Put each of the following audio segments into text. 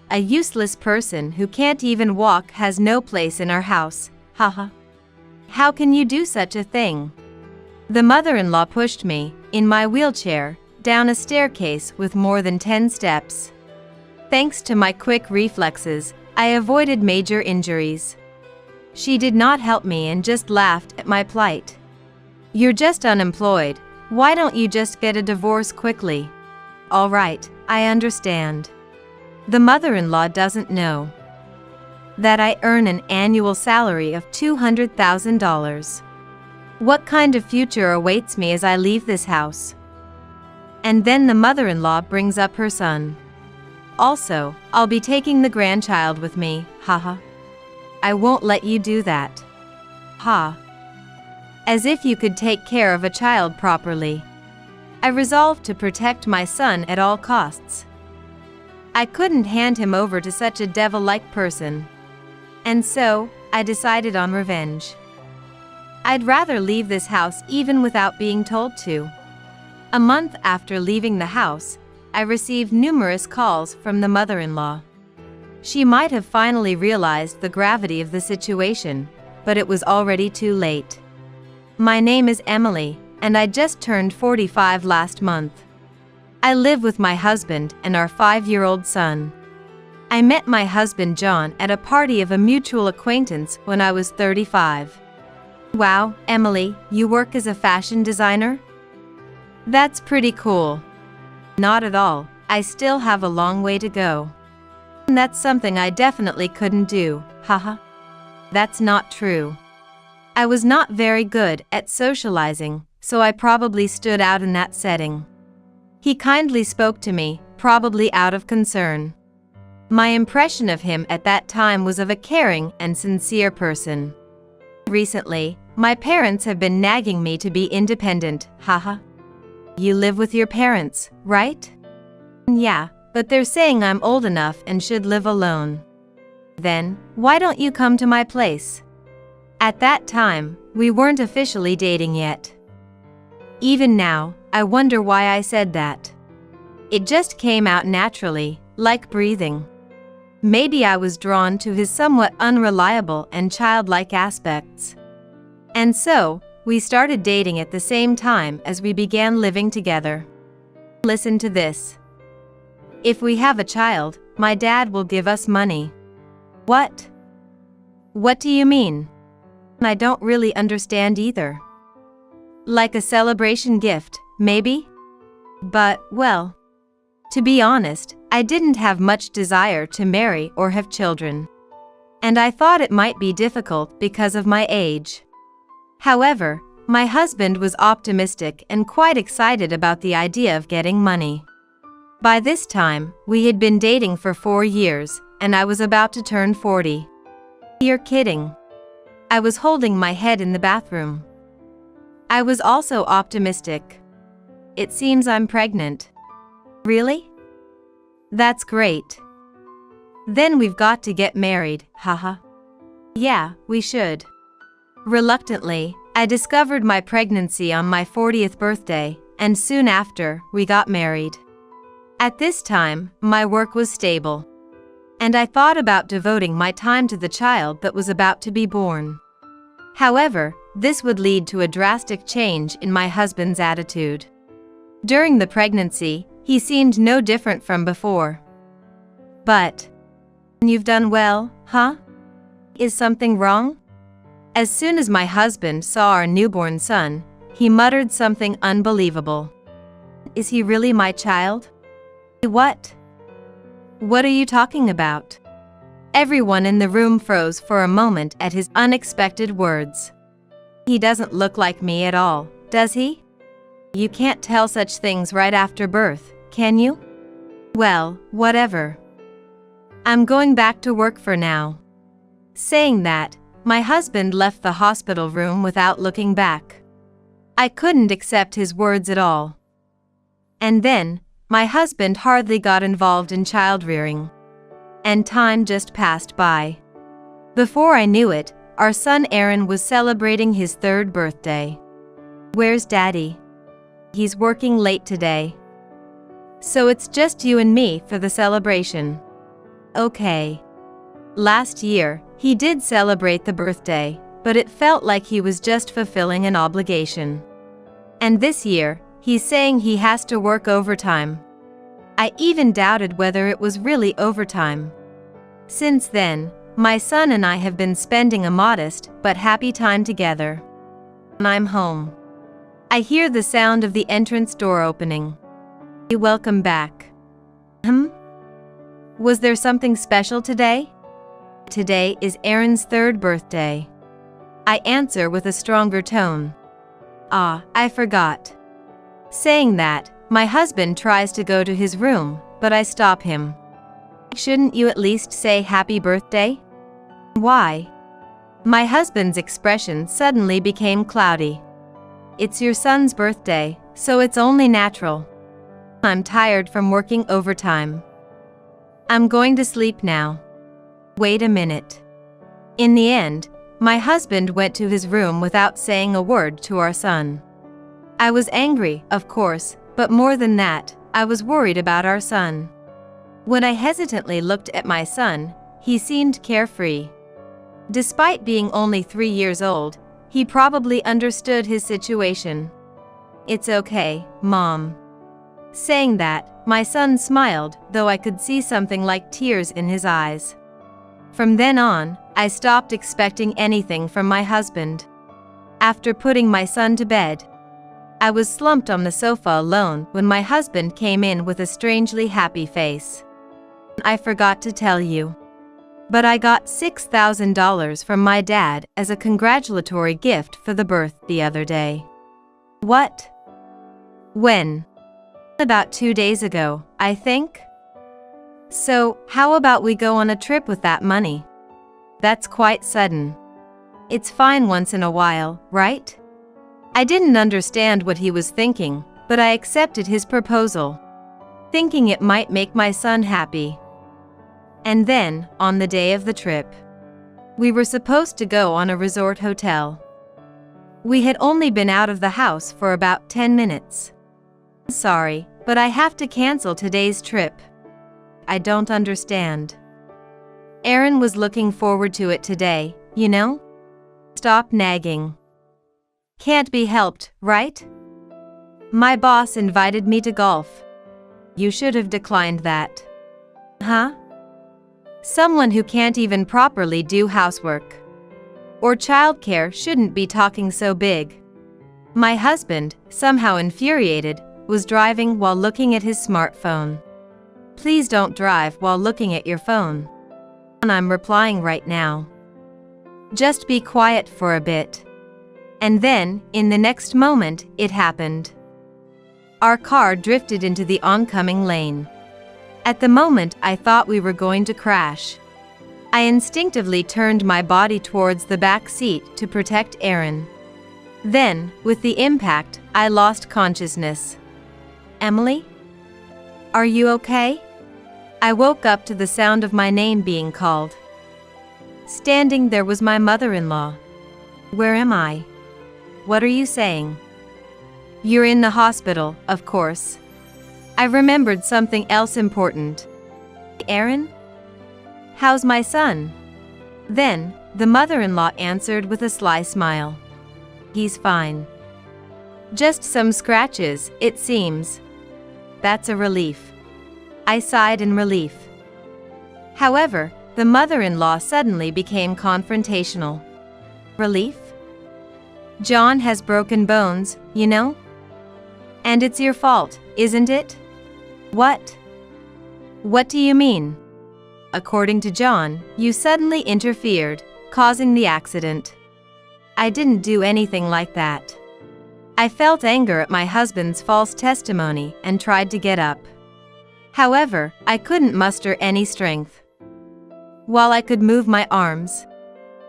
A useless person who can't even walk has no place in our house, haha. How can you do such a thing? The mother-in-law pushed me, in my wheelchair, down a staircase with more than 10 steps. Thanks to my quick reflexes, I avoided major injuries. She did not help me and just laughed at my plight. You're just unemployed, why don't you just get a divorce quickly? All right, I understand. The mother-in-law doesn't know that I earn an annual salary of $200,000. What kind of future awaits me as I leave this house? And then the mother-in-law brings up her son. Also, I'll be taking the grandchild with me, haha. I won't let you do that. Ha. As if you could take care of a child properly. I resolved to protect my son at all costs. I couldn't hand him over to such a devil-like person. And so, I decided on revenge. I'd rather leave this house even without being told to. A month after leaving the house, I received numerous calls from the mother-in-law. She might have finally realized the gravity of the situation, but it was already too late. My name is Emily, and I just turned 45 last month. I live with my husband and our 5-year-old son. I met my husband John at a party of a mutual acquaintance when I was 35. Wow, Emily, you work as a fashion designer? That's pretty cool. Not at all, I still have a long way to go. And that's something I definitely couldn't do, haha. That's not true. I was not very good at socializing, so I probably stood out in that setting. He kindly spoke to me, probably out of concern. My impression of him at that time was of a caring and sincere person. Recently, my parents have been nagging me to be independent, haha. You live with your parents, right? Yeah, but they're saying I'm old enough and should live alone. Then, why don't you come to my place? At that time, we weren't officially dating yet. Even now, I wonder why I said that. It just came out naturally, like breathing. Maybe I was drawn to his somewhat unreliable and childlike aspects. And so, we started dating at the same time as we began living together. Listen to this. If we have a child, my dad will give us money. What? What do you mean? I don't really understand either. Like a celebration gift, maybe? But, well, to be honest, I didn't have much desire to marry or have children. And I thought it might be difficult because of my age. However, my husband was optimistic and quite excited about the idea of getting money. By this time, we had been dating for 4 years, and I was about to turn 40. You're kidding. I was holding my head in the bathroom. I was also optimistic. It seems I'm pregnant. Really? That's great. Then we've got to get married, haha. Yeah, we should. Reluctantly, I discovered my pregnancy on my 40th birthday, and soon after, we got married. At this time, my work was stable. And I thought about devoting my time to the child that was about to be born. However, this would lead to a drastic change in my husband's attitude. During the pregnancy, he seemed no different from before. But, you've done well, huh? Is something wrong? As soon as my husband saw our newborn son, he muttered something unbelievable. Is he really my child? What? What are you talking about? Everyone in the room froze for a moment at his unexpected words. He doesn't look like me at all, does he? You can't tell such things right after birth, can you? Well, whatever. I'm going back to work for now. Saying that, my husband left the hospital room without looking back. I couldn't accept his words at all. And then, my husband hardly got involved in child-rearing. And time just passed by. Before I knew it, our son Aaron was celebrating his 3rd birthday. Where's Daddy? He's working late today. So it's just you and me for the celebration. Okay. Last year, he did celebrate the birthday, but it felt like he was just fulfilling an obligation. And this year, he's saying he has to work overtime. I even doubted whether it was really overtime. Since then, my son and I have been spending a modest but happy time together. I'm home. I hear the sound of the entrance door opening. Welcome back. Was there something special today? Today is Aaron's 3rd birthday. I answer with a stronger tone. I forgot. Saying that, my husband tries to go to his room, but I stop him. Shouldn't you at least say happy birthday? Why? My husband's expression suddenly became cloudy. It's your son's birthday, so it's only natural. I'm tired from working overtime. I'm going to sleep now. Wait a minute. In the end, my husband went to his room without saying a word to our son. I was angry, of course, but more than that, I was worried about our son. When I hesitantly looked at my son, he seemed carefree. Despite being only 3 years old, he probably understood his situation. It's okay, Mom. Saying that, my son smiled, though I could see something like tears in his eyes. From then on, I stopped expecting anything from my husband. After putting my son to bed, I was slumped on the sofa alone when my husband came in with a strangely happy face. I forgot to tell you. But I got $6,000 from my dad as a congratulatory gift for the birth the other day. What? When? About 2 days ago, I think. So, how about we go on a trip with that money? That's quite sudden. It's fine once in a while, right? I didn't understand what he was thinking, but I accepted his proposal, thinking it might make my son happy. And then, on the day of the trip, we were supposed to go on a resort hotel. We had only been out of the house for about 10 minutes. Sorry, but I have to cancel today's trip. I don't understand. Aaron was looking forward to it today, you know? Stop nagging. Can't be helped, right? My boss invited me to golf. You should have declined that. Huh? Someone who can't even properly do housework or childcare shouldn't be talking so big. My husband, somehow infuriated, was driving while looking at his smartphone. Please don't drive while looking at your phone. I'm replying right now. Just be quiet for a bit. And then, in the next moment, it happened. Our car drifted into the oncoming lane. At the moment, I thought we were going to crash. I instinctively turned my body towards the back seat to protect Aaron. Then, with the impact, I lost consciousness. Emily? Are you okay? I woke up to the sound of my name being called. Standing there was my mother-in-law. Where am I? What are you saying? You're in the hospital, of course. I remembered something else important. Aaron? How's my son? Then, the mother-in-law answered with a sly smile. He's fine. Just some scratches, it seems. That's a relief. I sighed in relief. However, the mother-in-law suddenly became confrontational. Relief? John has broken bones, you know? And it's your fault, isn't it? What? What do you mean? According to John, you suddenly interfered, causing the accident. I didn't do anything like that. I felt anger at my husband's false testimony and tried to get up. However, I couldn't muster any strength. While I could move my arms,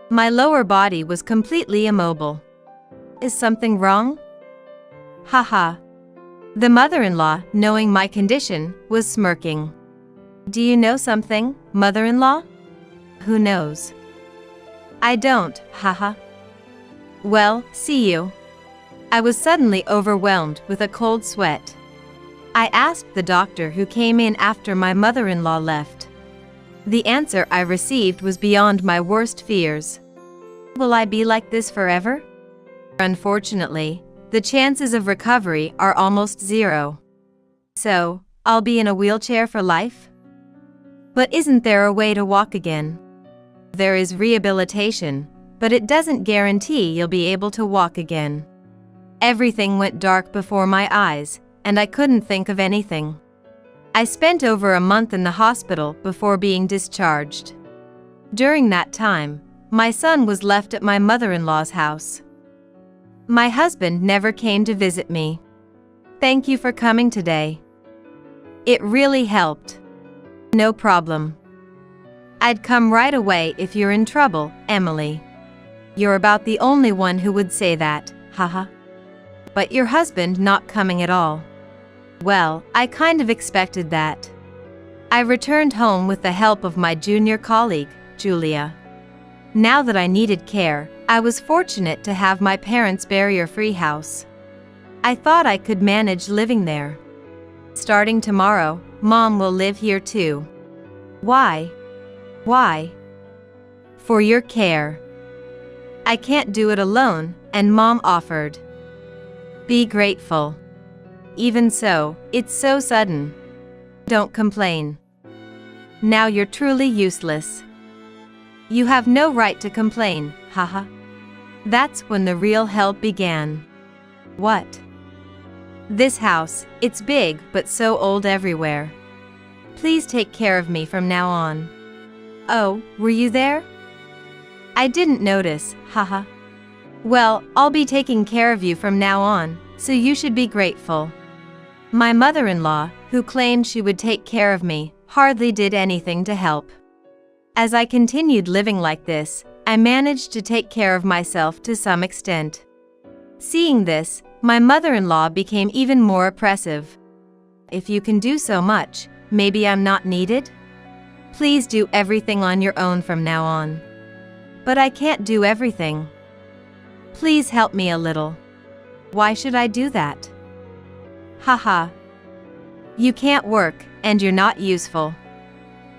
my lower body was completely immobile. Is something wrong? Haha. The mother-in-law, knowing my condition, was smirking. Do you know something, mother-in-law? Who knows? I don't, haha. Well, see you. I was suddenly overwhelmed with a cold sweat. I asked the doctor who came in after my mother-in-law left. The answer I received was beyond my worst fears. Will I be like this forever? Unfortunately, the chances of recovery are almost zero. So, I'll be in a wheelchair for life? But isn't there a way to walk again? There is rehabilitation, but it doesn't guarantee you'll be able to walk again. Everything went dark before my eyes, and I couldn't think of anything. I spent over a month in the hospital before being discharged. During that time, my son was left at my mother-in-law's house. My husband never came to visit me. Thank you for coming today. It really helped. No problem. I'd come right away if you're in trouble, Emily. You're about the only one who would say that, haha. But your husband not coming at all. Well, I kind of expected that. I returned home with the help of my junior colleague, Julia. Now that I needed care, I was fortunate to have my parents' barrier-free house. I thought I could manage living there. Starting tomorrow, Mom will live here too. Why? Why? For your care. I can't do it alone, and Mom offered. Be grateful. Even so, it's so sudden. Don't complain. Now you're truly useless. You have no right to complain, haha. That's when the real help began. What? This house, it's big but so old everywhere. Please take care of me from now on. Oh, were you there? I didn't notice, haha. Well, I'll be taking care of you from now on, so you should be grateful. My mother-in-law, who claimed she would take care of me, hardly did anything to help. As I continued living like this, I managed to take care of myself to some extent. Seeing this, my mother-in-law became even more oppressive. If you can do so much, maybe I'm not needed? Please do everything on your own from now on. But I can't do everything. Please help me a little. Why should I do that? Haha. You can't work, and you're not useful.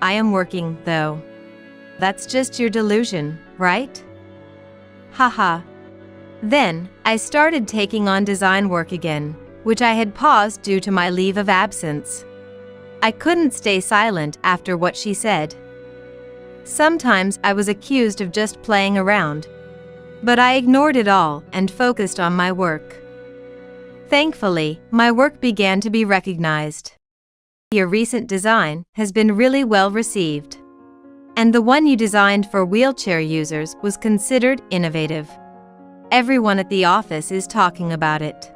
I am working, though. That's just your delusion, right? Haha. Then, I started taking on design work again, which I had paused due to my leave of absence. I couldn't stay silent after what she said. Sometimes I was accused of just playing around. But I ignored it all and focused on my work. Thankfully, my work began to be recognized. Your recent design has been really well received. And the one you designed for wheelchair users was considered innovative. Everyone at the office is talking about it.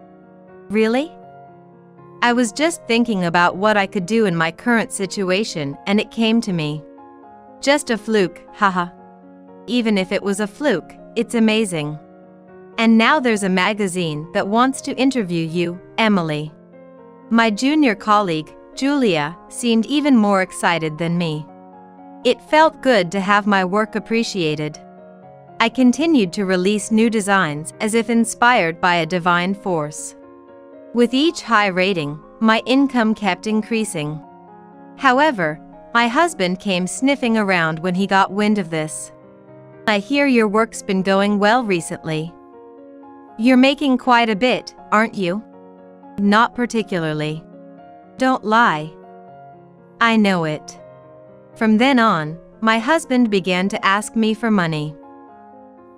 Really? I was just thinking about what I could do in my current situation and it came to me. Just a fluke, haha. Even if it was a fluke, it's amazing. And now there's a magazine that wants to interview you, Emily. My junior colleague, Julia, seemed even more excited than me. It felt good to have my work appreciated. I continued to release new designs as if inspired by a divine force. With each high rating, my income kept increasing. However, my husband came sniffing around when he got wind of this. I hear your work's been going well recently. You're making quite a bit, aren't you? Not particularly. Don't lie. I know it. From then on, my husband began to ask me for money.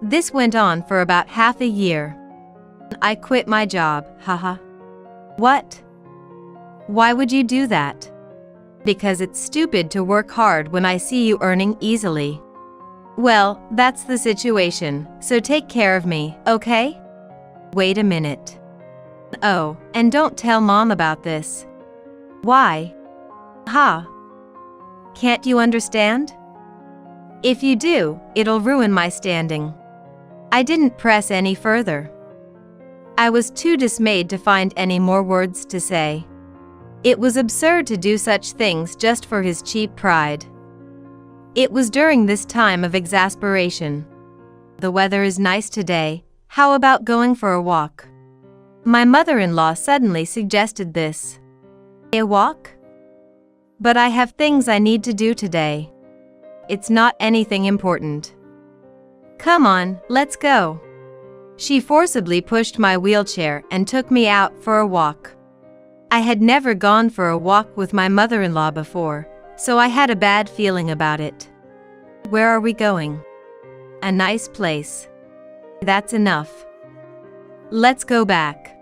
This went on for about half a year. I quit my job, haha. What? Why would you do that? Because it's stupid to work hard when I see you earning easily. Well, that's the situation, so take care of me, okay? Wait a minute. Oh, and don't tell Mom about this. Why? Ha. Can't you understand? If you do, it'll ruin my standing. I didn't press any further. I was too dismayed to find any more words to say. It was absurd to do such things just for his cheap pride. It was during this time of exasperation. The weather is nice today, how about going for a walk? My mother-in-law suddenly suggested this. A walk? But I have things I need to do today. It's not anything important. Come on, let's go. She forcibly pushed my wheelchair and took me out for a walk. I had never gone for a walk with my mother-in-law before, so I had a bad feeling about it. Where are we going? A nice place. That's enough. Let's go back.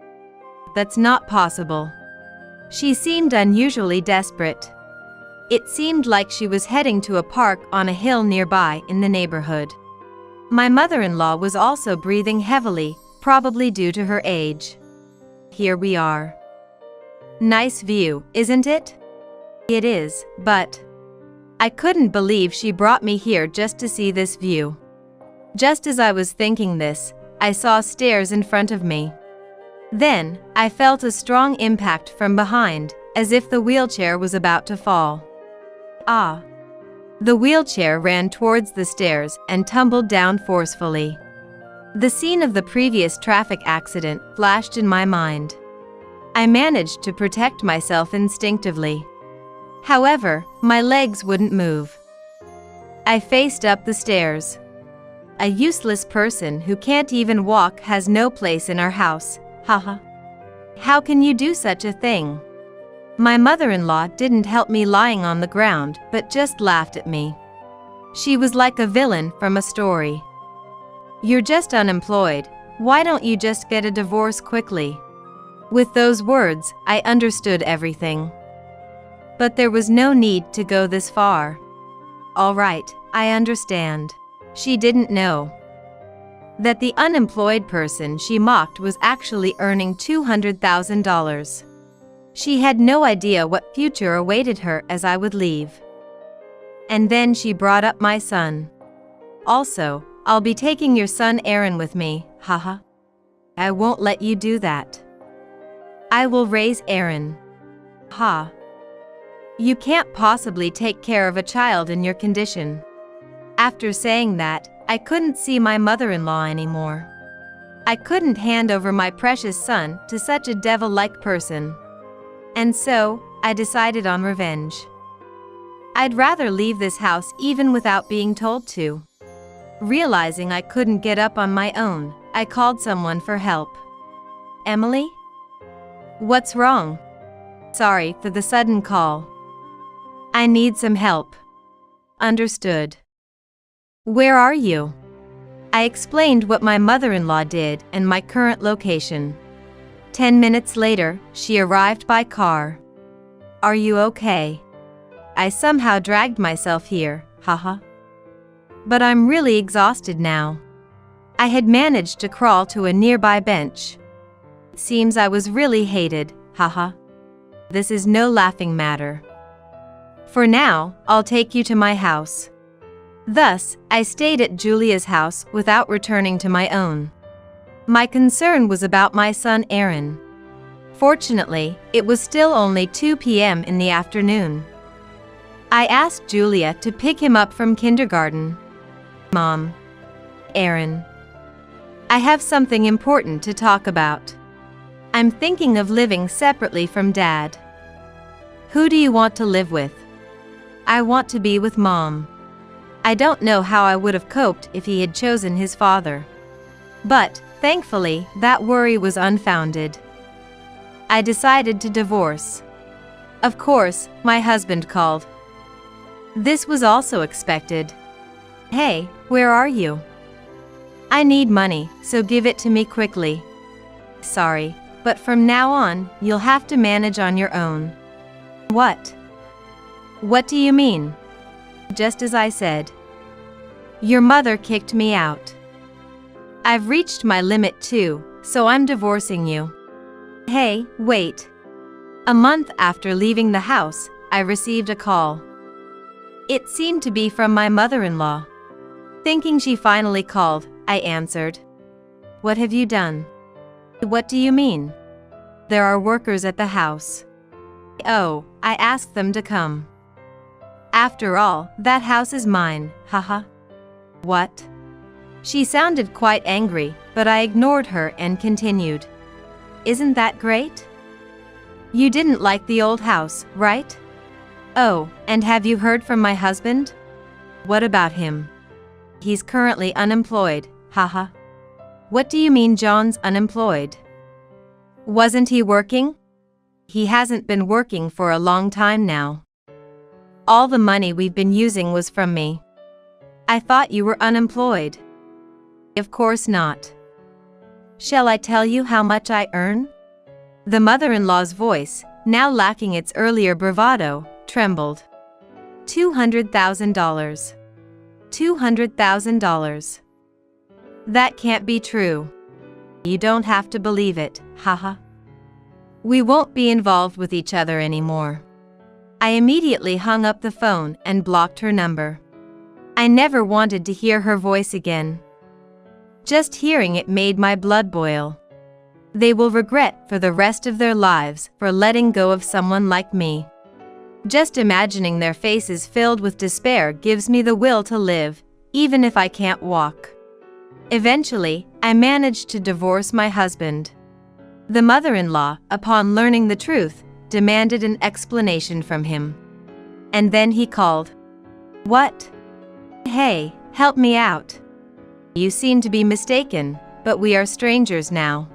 That's not possible. She seemed unusually desperate. It seemed like she was heading to a park on a hill nearby in the neighborhood. My mother-in-law was also breathing heavily, probably due to her age. Here we are. Nice view, isn't it? It is, but I couldn't believe she brought me here just to see this view. Just as I was thinking this, I saw stairs in front of me. Then, I felt a strong impact from behind, as if the wheelchair was about to fall. Ah! The wheelchair ran towards the stairs and tumbled down forcefully. The scene of the previous traffic accident flashed in my mind. I managed to protect myself instinctively. However, my legs wouldn't move. I faced up the stairs. A useless person who can't even walk has no place in our house, haha. How can you do such a thing? My mother-in-law didn't help me lying on the ground, but just laughed at me. She was like a villain from a story. You're just unemployed, why don't you just get a divorce quickly? With those words, I understood everything. But there was no need to go this far. All right, I understand. She didn't know that the unemployed person she mocked was actually earning $200,000. She had no idea what future awaited her as I would leave. And then she brought up my son. Also, I'll be taking your son Aaron with me, haha. I won't let you do that. I will raise Aaron. Ha. You can't possibly take care of a child in your condition. After saying that, I couldn't see my mother-in-law anymore. I couldn't hand over my precious son to such a devil-like person. And so, I decided on revenge. I'd rather leave this house even without being told to. Realizing I couldn't get up on my own, I called someone for help. Emily? What's wrong? Sorry for the sudden call. I need some help. Understood. Where are you? I explained what my mother-in-law did and my current location. 10 minutes later, she arrived by car. Are you okay? I somehow dragged myself here, haha. But I'm really exhausted now. I had managed to crawl to a nearby bench. It seems I was really hated, haha. This is no laughing matter. For now, I'll take you to my house. Thus, I stayed at Julia's house without returning to my own. My concern was about my son Aaron. Fortunately, it was still only 2 p.m. in the afternoon. I asked Julia to pick him up from kindergarten. Mom. Aaron. I have something important to talk about. I'm thinking of living separately from Dad. Who do you want to live with? I want to be with Mom. I don't know how I would have coped if he had chosen his father. But, thankfully, that worry was unfounded. I decided to divorce. Of course, my husband called. This was also expected. Hey, where are you? I need money, so give it to me quickly. Sorry, but from now on, you'll have to manage on your own. What? What do you mean? Just as I said. Your mother kicked me out. I've reached my limit too, so I'm divorcing you. Hey, wait. A month after leaving the house, I received a call. It seemed to be from my mother-in-law. Thinking she finally called, I answered. What have you done? What do you mean? There are workers at the house. Oh, I asked them to come. After all, that house is mine, haha. What? She sounded quite angry, but I ignored her and continued. Isn't that great? You didn't like the old house, right? Oh, and have you heard from my husband? What about him? He's currently unemployed, haha. What do you mean John's unemployed? Wasn't he working? He hasn't been working for a long time now. All the money we've been using was from me. I thought you were unemployed. Of course not. Shall I tell you how much I earn? The mother-in-law's voice, now lacking its earlier bravado, trembled. $200,000. $200,000. That can't be true. You don't have to believe it, haha. We won't be involved with each other anymore. I immediately hung up the phone and blocked her number. I never wanted to hear her voice again. Just hearing it made my blood boil. They will regret for the rest of their lives for letting go of someone like me. Just imagining their faces filled with despair gives me the will to live, even if I can't walk. Eventually, I managed to divorce my husband. The mother-in-law, upon learning the truth, demanded an explanation from him. And then he called. What? Hey, help me out. You seem to be mistaken, but we are strangers now.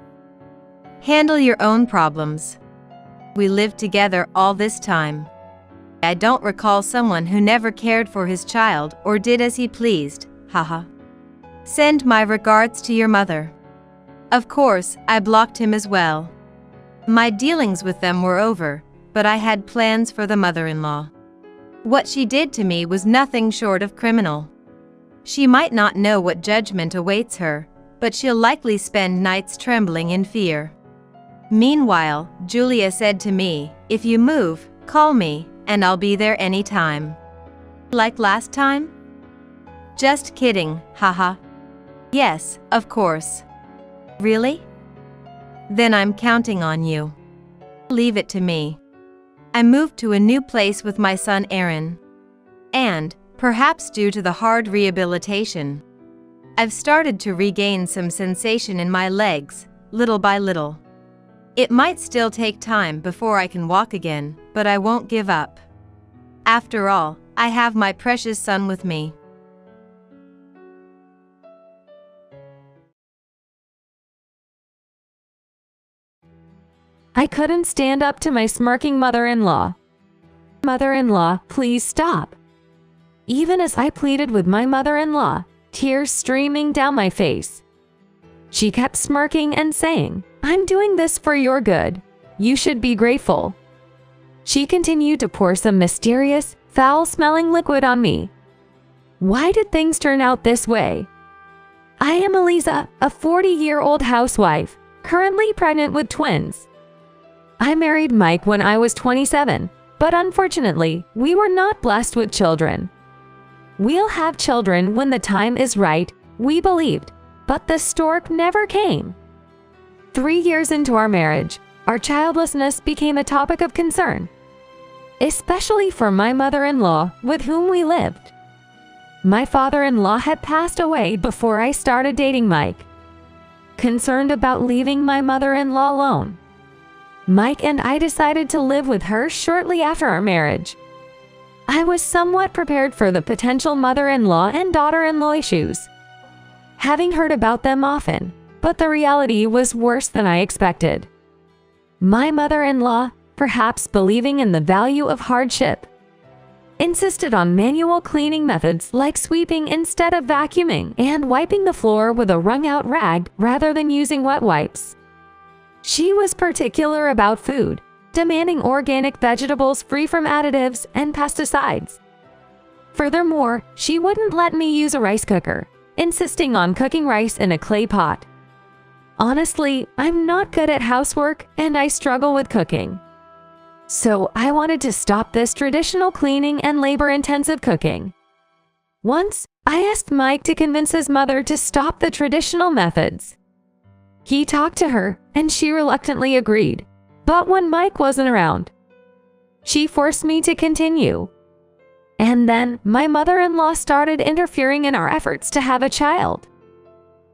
Handle your own problems. We lived together all this time. I don't recall someone who never cared for his child or did as he pleased, haha. Send my regards to your mother. Of course, I blocked him as well. My dealings with them were over, but I had plans for the mother-in-law. What she did to me was nothing short of criminal. She might not know what judgment awaits her, but she'll likely spend nights trembling in fear. Meanwhile, Julia said to me, if you move, call me, and I'll be there anytime. Like last time? Just kidding, haha. Yes, of course. Really? Then I'm counting on you. Leave it to me. I moved to a new place with my son Aaron. And, perhaps due to the hard rehabilitation, I've started to regain some sensation in my legs, little by little. It might still take time before I can walk again, but I won't give up. After all, I have my precious son with me. I couldn't stand up to my smirking mother-in-law. Mother-in-law, please stop. Even as I pleaded with my mother-in-law, tears streaming down my face, she kept smirking and saying, I'm doing this for your good. You should be grateful. She continued to pour some mysterious, foul-smelling liquid on me. Why did things turn out this way? I am Eliza, a 40-year-old housewife, currently pregnant with twins. I married Mike when I was 27, but unfortunately, we were not blessed with children. We'll have children when the time is right, we believed, but the stork never came. 3 years into our marriage, our childlessness became a topic of concern, especially for my mother-in-law with whom we lived. My father-in-law had passed away before I started dating Mike. Concerned about leaving my mother-in-law alone, Mike and I decided to live with her shortly after our marriage. I was somewhat prepared for the potential mother-in-law and daughter-in-law issues, having heard about them often, but the reality was worse than I expected. My mother-in-law, perhaps believing in the value of hardship, insisted on manual cleaning methods like sweeping instead of vacuuming and wiping the floor with a wrung-out rag rather than using wet wipes. She was particular about food, demanding organic vegetables free from additives and pesticides. Furthermore, she wouldn't let me use a rice cooker, insisting on cooking rice in a clay pot. Honestly, I'm not good at housework and I struggle with cooking. So I wanted to stop this traditional cleaning and labor-intensive cooking. Once, I asked Mike to convince his mother to stop the traditional methods. He talked to her, and she reluctantly agreed. But when Mike wasn't around, she forced me to continue. And then, my mother-in-law started interfering in our efforts to have a child.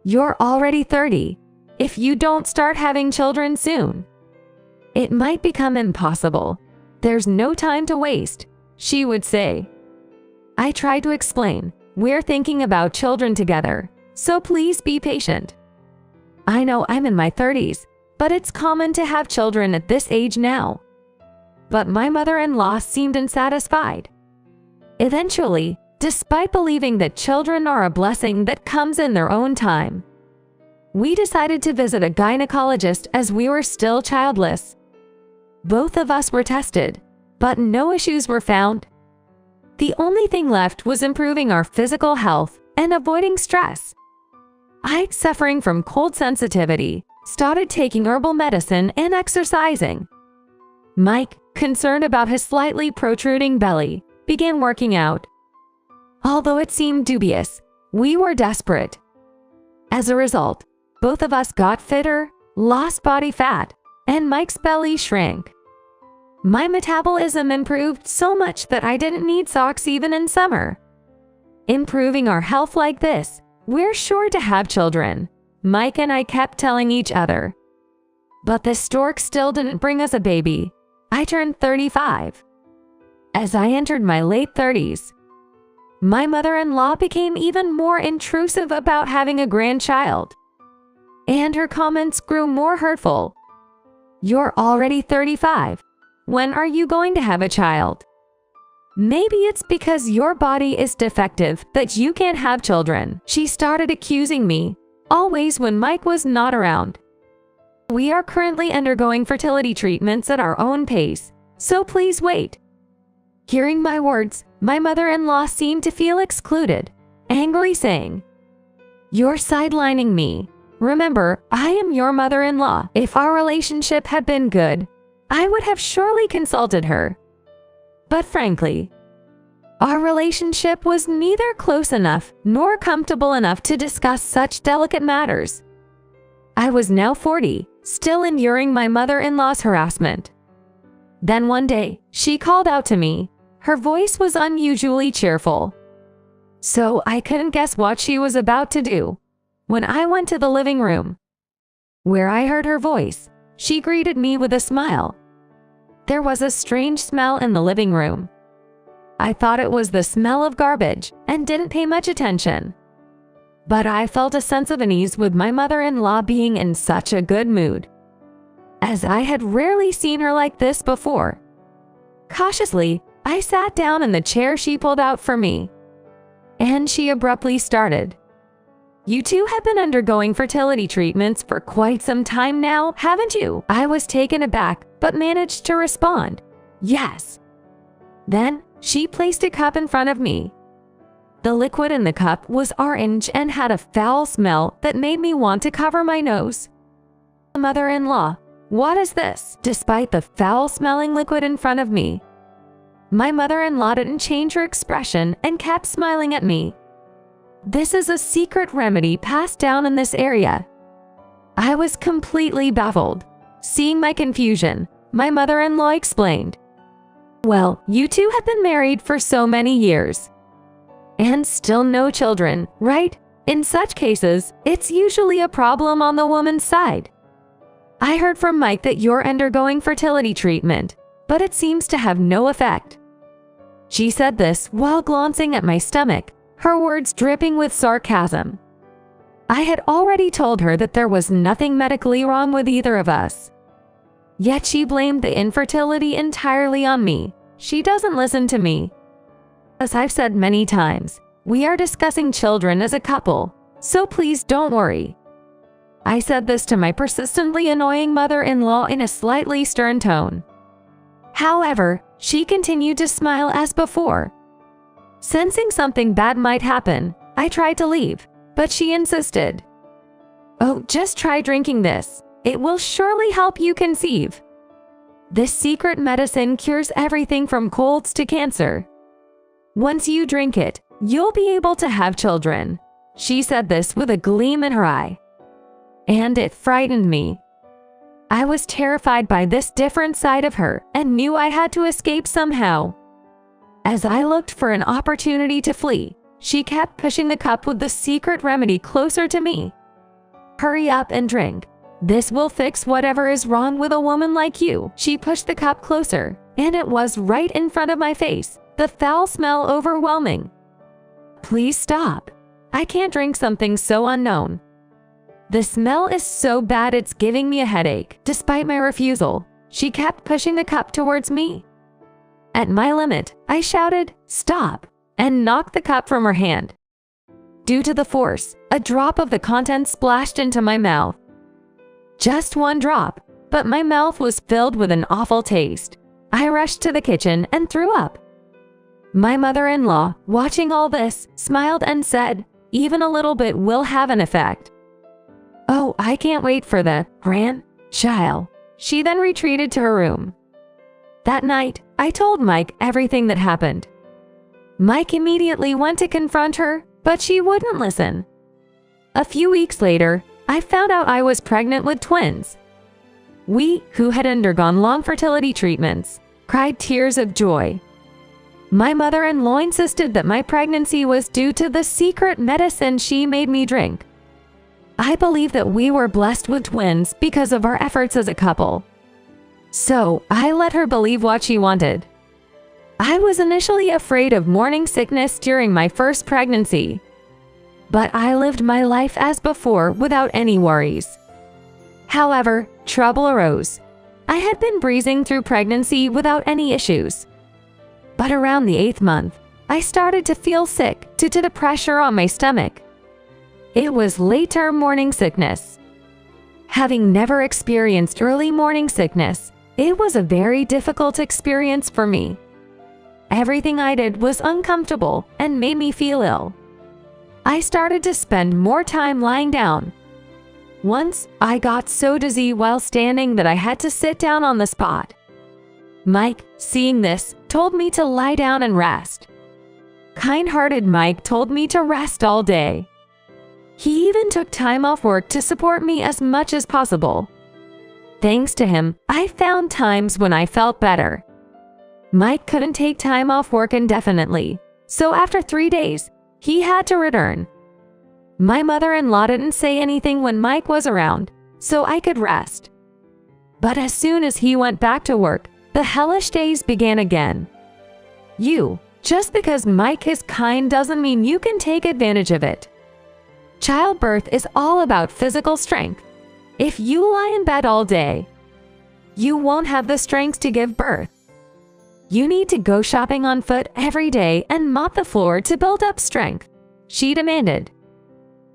You're already 30. If you don't start having children soon, it might become impossible. There's no time to waste, she would say. I tried to explain, we're thinking about children together, so please be patient. I know I'm in my 30s, but it's common to have children at this age now. But my mother-in-law seemed unsatisfied. Eventually, despite believing that children are a blessing that comes in their own time, we decided to visit a gynecologist as we were still childless. Both of us were tested, but no issues were found. The only thing left was improving our physical health and avoiding stress. I, suffering from cold sensitivity, started taking herbal medicine and exercising. Mike, concerned about his slightly protruding belly, began working out. Although it seemed dubious, we were desperate. As a result, both of us got fitter, lost body fat, and Mike's belly shrank. My metabolism improved so much that I didn't need socks even in summer. Improving our health like this, we're sure to have children, Mike and I kept telling each other. But the stork still didn't bring us a baby. I turned 35. As I entered my late 30s, my mother-in-law became even more intrusive about having a grandchild. And her comments grew more hurtful. You're already 35. When are you going to have a child? Maybe it's because your body is defective that you can't have children. She started accusing me, always when Mike was not around. We are currently undergoing fertility treatments at our own pace, so please wait. Hearing my words, my mother-in-law seemed to feel excluded, angrily saying, "You're sidelining me. Remember, I am your mother-in-law. If our relationship had been good, I would have surely consulted her. But frankly, our relationship was neither close enough nor comfortable enough to discuss such delicate matters." I was now 40, still enduring my mother-in-law's harassment. Then one day, she called out to me. Her voice was unusually cheerful. So I couldn't guess what she was about to do. When I went to the living room, where I heard her voice, she greeted me with a smile. There was a strange smell in the living room. I thought it was the smell of garbage and didn't pay much attention. But I felt a sense of unease with my mother-in-law being in such a good mood, as I had rarely seen her like this before. Cautiously, I sat down in the chair she pulled out for me, and she abruptly started. "You two have been undergoing fertility treatments for quite some time now, haven't you?" I was taken aback, but managed to respond, "Yes." Then, she placed a cup in front of me. The liquid in the cup was orange and had a foul smell that made me want to cover my nose. "Mother-in-law, what is this?" Despite the foul-smelling liquid in front of me, my mother-in-law didn't change her expression and kept smiling at me. "This is a secret remedy passed down in this area." I was completely baffled. Seeing my confusion, my mother-in-law explained, "Well, you two have been married for so many years, and still no children, right? In such cases, it's usually a problem on the woman's side. I heard from Mike that you're undergoing fertility treatment, but it seems to have no effect." She said this while glancing at my stomach, her words dripping with sarcasm. I had already told her that there was nothing medically wrong with either of us. Yet she blamed the infertility entirely on me. She doesn't listen to me. As I've said many times, we are discussing children as a couple, so please don't worry. I said this to my persistently annoying mother-in-law in a slightly stern tone. However, she continued to smile as before. Sensing something bad might happen, I tried to leave, but she insisted. "Oh, just try drinking this. It will surely help you conceive. This secret medicine cures everything from colds to cancer. Once you drink it, you'll be able to have children." She said this with a gleam in her eye. And it frightened me. I was terrified by this different side of her and knew I had to escape somehow. As I looked for an opportunity to flee, she kept pushing the cup with the secret remedy closer to me. "Hurry up and drink. This will fix whatever is wrong with a woman like you." She pushed the cup closer, and it was right in front of my face, the foul smell overwhelming. Please stop. I can't drink something so unknown. The smell is so bad it's giving me a headache. Despite my refusal, she kept pushing the cup towards me. At my limit, I shouted, "Stop," and knocked the cup from her hand. Due to the force, a drop of the contents splashed into my mouth. Just one drop, but my mouth was filled with an awful taste. I rushed to the kitchen and threw up. My mother-in-law, watching all this, smiled and said, "Even a little bit will have an effect." "Oh, I can't wait for the child." She then retreated to her room. That night, I told Mike everything that happened. Mike immediately went to confront her, but she wouldn't listen. A few weeks later, I found out I was pregnant with twins. We, who had undergone long fertility treatments, cried tears of joy. My mother-in-law insisted that my pregnancy was due to the secret medicine she made me drink. I believe that we were blessed with twins because of our efforts as a couple. So, I let her believe what she wanted. I was initially afraid of morning sickness during my first pregnancy, but I lived my life as before without any worries. However, trouble arose. I had been breezing through pregnancy without any issues. But around the 8th month, I started to feel sick due to the pressure on my stomach. It was late-term morning sickness. Having never experienced early morning sickness, it was a very difficult experience for me. Everything I did was uncomfortable and made me feel ill. I started to spend more time lying down. Once, I got so dizzy while standing that I had to sit down on the spot. Mike, seeing this, told me to lie down and rest. Kind-hearted Mike told me to rest all day. He even took time off work to support me as much as possible. Thanks to him, I found times when I felt better. Mike couldn't take time off work indefinitely, so after 3 days, he had to return. My mother-in-law didn't say anything when Mike was around, so I could rest. But as soon as he went back to work, the hellish days began again. Just because Mike is kind doesn't mean you can take advantage of it. Childbirth is all about physical strength. If you lie in bed all day, you won't have the strength to give birth. You need to go shopping on foot every day and mop the floor to build up strength, she demanded.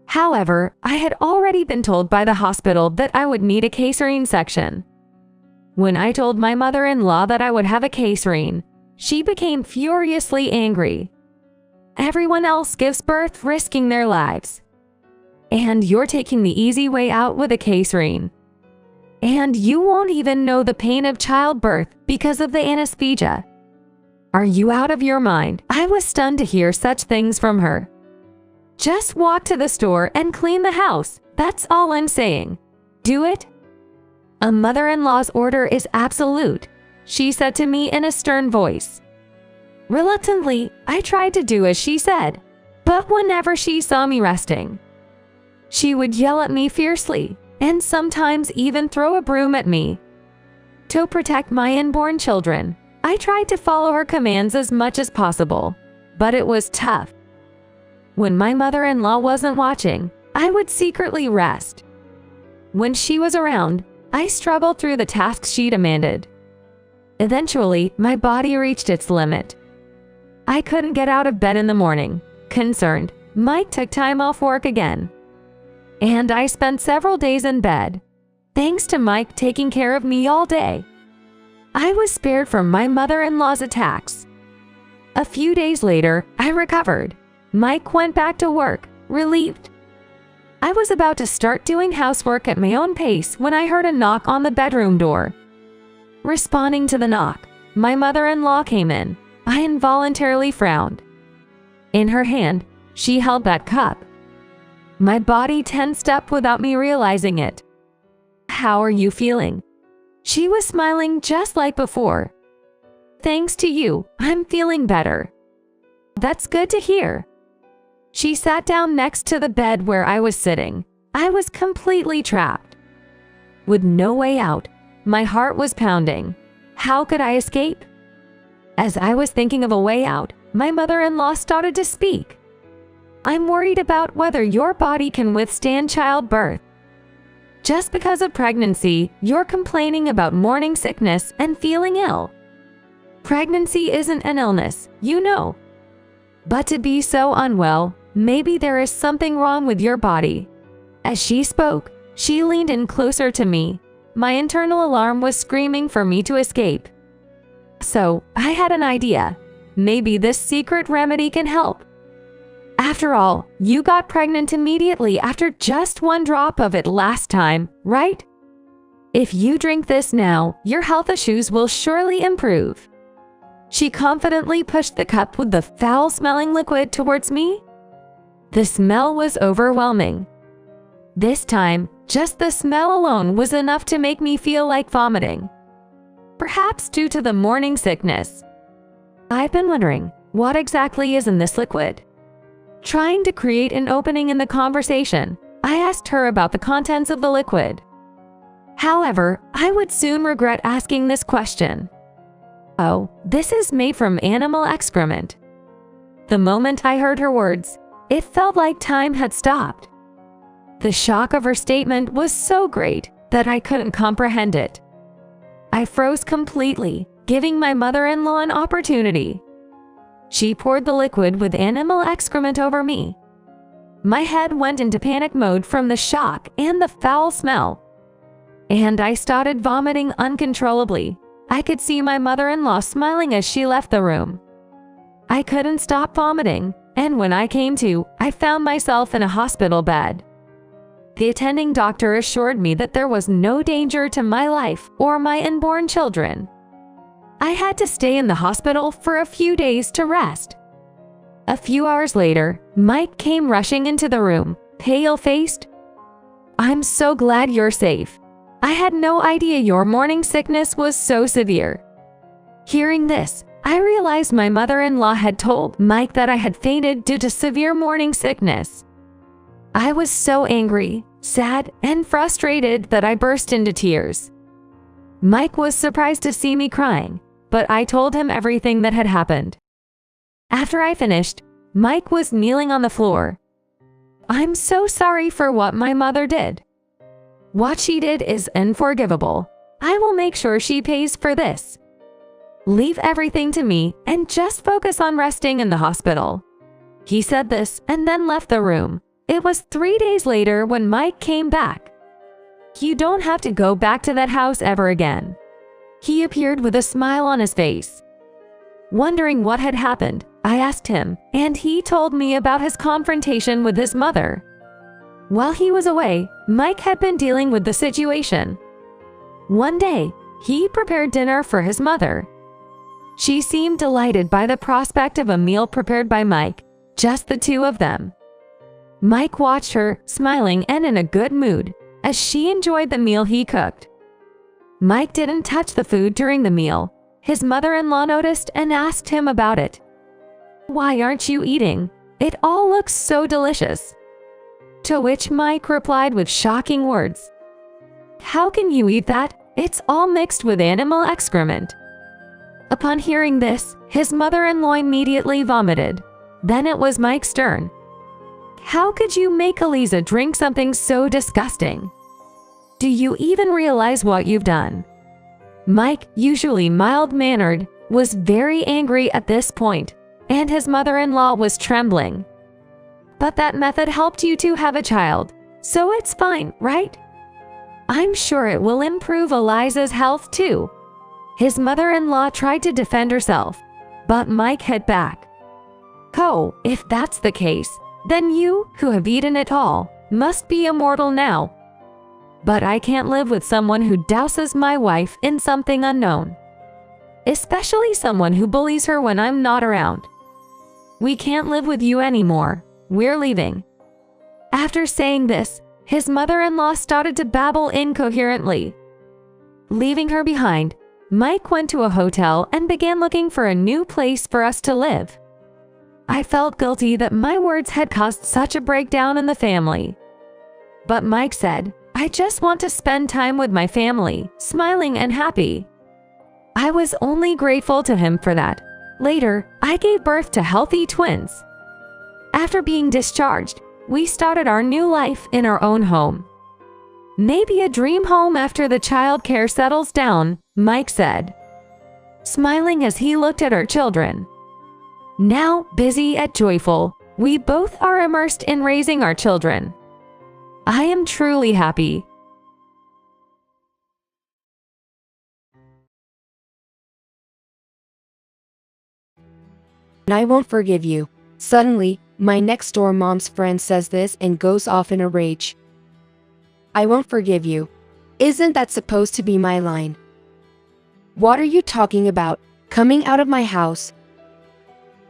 However, I had already been told by the hospital that I would need a cesarean section. When I told my mother-in-law that I would have a cesarean, she became furiously angry. Everyone else gives birth risking their lives. And you're taking the easy way out with a cesarean. And you won't even know the pain of childbirth because of the anesthesia. Are you out of your mind? I was stunned to hear such things from her. Just walk to the store and clean the house. That's all I'm saying. Do it. A mother-in-law's order is absolute, she said to me in a stern voice. Reluctantly, I tried to do as she said, but whenever she saw me resting, she would yell at me fiercely and sometimes even throw a broom at me. To protect my unborn children, I tried to follow her commands as much as possible, but it was tough. When my mother-in-law wasn't watching, I would secretly rest. When she was around, I struggled through the tasks she demanded. Eventually, my body reached its limit. I couldn't get out of bed in the morning. Concerned, Mike took time off work again. And I spent several days in bed. Thanks to Mike taking care of me all day, I was spared from my mother-in-law's attacks. A few days later, I recovered. Mike went back to work, relieved. I was about to start doing housework at my own pace when I heard a knock on the bedroom door. Responding to the knock, my mother-in-law came in. I involuntarily frowned. In her hand, she held that cup. My body tensed up without me realizing it. "How are you feeling?" She was smiling just like before. "Thanks to you, I'm feeling better." "That's good to hear." She sat down next to the bed where I was sitting. I was completely trapped. With no way out, my heart was pounding. How could I escape? As I was thinking of a way out, my mother-in-law started to speak. I'm worried about whether your body can withstand childbirth. Just because of pregnancy, you're complaining about morning sickness and feeling ill. Pregnancy isn't an illness, you know. But to be so unwell, maybe there is something wrong with your body. As she spoke, she leaned in closer to me. My internal alarm was screaming for me to escape. So, I had an idea. Maybe this secret remedy can help. After all, you got pregnant immediately after just one drop of it last time, right? If you drink this now, your health issues will surely improve. She confidently pushed the cup with the foul-smelling liquid towards me. The smell was overwhelming. This time, just the smell alone was enough to make me feel like vomiting. Perhaps due to the morning sickness. I've been wondering, what exactly is in this liquid? Trying to create an opening in the conversation, I asked her about the contents of the liquid. However, I would soon regret asking this question. Oh, this is made from animal excrement. The moment I heard her words, it felt like time had stopped. The shock of her statement was so great that I couldn't comprehend it. I froze completely, giving my mother-in-law an opportunity. She poured the liquid with animal excrement over me. My head went into panic mode from the shock and the foul smell. And I started vomiting uncontrollably. I could see my mother-in-law smiling as she left the room. I couldn't stop vomiting, and when I came to, I found myself in a hospital bed. The attending doctor assured me that there was no danger to my life or my unborn children. I had to stay in the hospital for a few days to rest. A few hours later, Mike came rushing into the room, pale-faced. I'm so glad you're safe. I had no idea your morning sickness was so severe. Hearing this, I realized my mother-in-law had told Mike that I had fainted due to severe morning sickness. I was so angry, sad, and frustrated that I burst into tears. Mike was surprised to see me crying, but I told him everything that had happened. After I finished, Mike was kneeling on the floor. I'm so sorry for what my mother did. What she did is unforgivable. I will make sure she pays for this. Leave everything to me and just focus on resting in the hospital. He said this and then left the room. It was 3 days later when Mike came back. You don't have to go back to that house ever again. He appeared with a smile on his face. Wondering what had happened, I asked him, and he told me about his confrontation with his mother. While he was away, Mike had been dealing with the situation. One day, he prepared dinner for his mother. She seemed delighted by the prospect of a meal prepared by Mike, just the two of them. Mike watched her, smiling and in a good mood, as she enjoyed the meal he cooked. Mike didn't touch the food during the meal. His mother-in-law noticed and asked him about it. Why aren't you eating? It all looks so delicious. To which Mike replied with shocking words. How can you eat that? It's all mixed with animal excrement. Upon hearing this, his mother-in-law immediately vomited. Then it was Mike's turn. How could you make Eliza drink something so disgusting? Do you even realize what you've done? Mike, usually mild-mannered, was very angry at this point, and his mother-in-law was trembling. But that method helped you to have a child, so it's fine, right? I'm sure it will improve Eliza's health too. His mother-in-law tried to defend herself, but Mike hit back. Oh, if that's the case, then you, who have eaten it all, must be immortal now. But I can't live with someone who douses my wife in something unknown. Especially someone who bullies her when I'm not around. We can't live with you anymore. We're leaving. After saying this, his mother-in-law started to babble incoherently. Leaving her behind, Mike went to a hotel and began looking for a new place for us to live. I felt guilty that my words had caused such a breakdown in the family. But Mike said, I just want to spend time with my family, smiling and happy. I was only grateful to him for that, Later, I gave birth to healthy twins. After being discharged, we started our new life in our own home. Maybe a dream home after the child care settles down, Mike said, smiling as he looked at our children. Now busy at Joyful, we both are immersed in raising our children. I am truly happy. I won't forgive you. Suddenly, my next door mom's friend says this and goes off in a rage. I won't forgive you. Isn't that supposed to be my line? What are you talking about? Coming out of my house?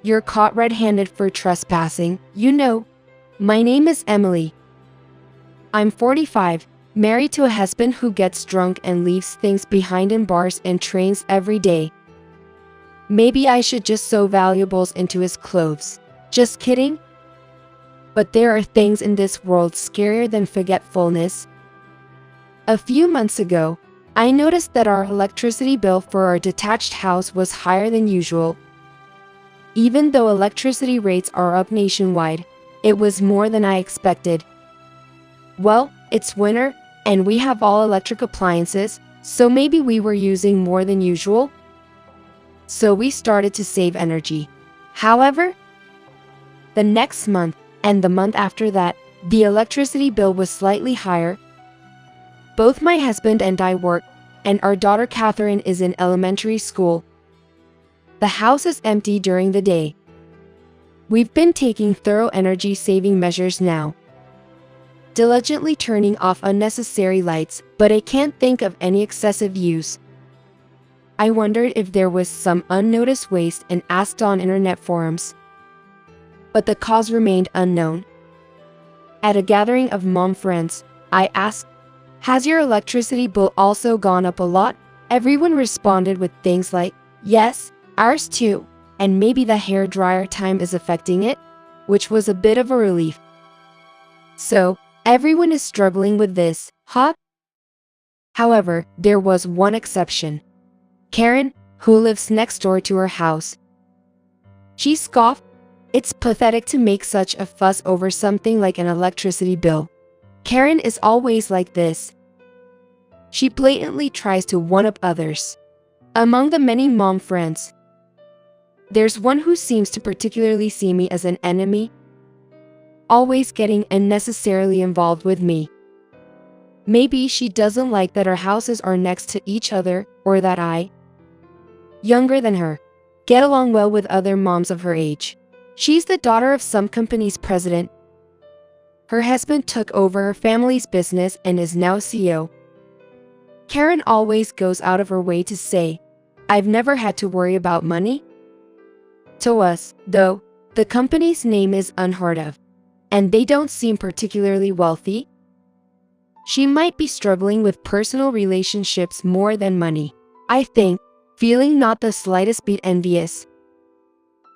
You're caught red-handed for trespassing, you know. My name is Emily. I'm 45, married to a husband who gets drunk and leaves things behind in bars and trains every day. Maybe I should just sew valuables into his clothes. Just kidding. But there are things in this world scarier than forgetfulness. A few months ago, I noticed that our electricity bill for our detached house was higher than usual. Even though electricity rates are up nationwide, it was more than I expected. Well, it's winter, and we have all electric appliances, so maybe we were using more than usual. So we started to save energy. However, the next month, and the month after that, the electricity bill was slightly higher. Both my husband and I work, and our daughter Catherine is in elementary school. The house is empty during the day. We've been taking thorough energy-saving measures now, diligently turning off unnecessary lights, but I can't think of any excessive use. I wondered if there was some unnoticed waste and asked on internet forums, but the cause remained unknown. At a gathering of mom friends, I asked, "Has your electricity bill also gone up a lot?" Everyone responded with things like, "Yes, ours too, and maybe the hair dryer time is affecting it," which was a bit of a relief. So, everyone is struggling with this, huh? However, there was one exception. Karen, who lives next door to her house. She scoffed. It's pathetic to make such a fuss over something like an electricity bill. Karen is always like this. She blatantly tries to one-up others. Among the many mom friends, there's one who seems to particularly see me as an enemy, always getting unnecessarily involved with me. Maybe she doesn't like that our houses are next to each other, or that I, younger than her, get along well with other moms of her age. She's the daughter of some company's president. Her husband took over her family's business and is now CEO. Karen always goes out of her way to say, "I've never had to worry about money." To us, though, the company's name is unheard of, and they don't seem particularly wealthy. She might be struggling with personal relationships more than money, I think, feeling not the slightest bit envious.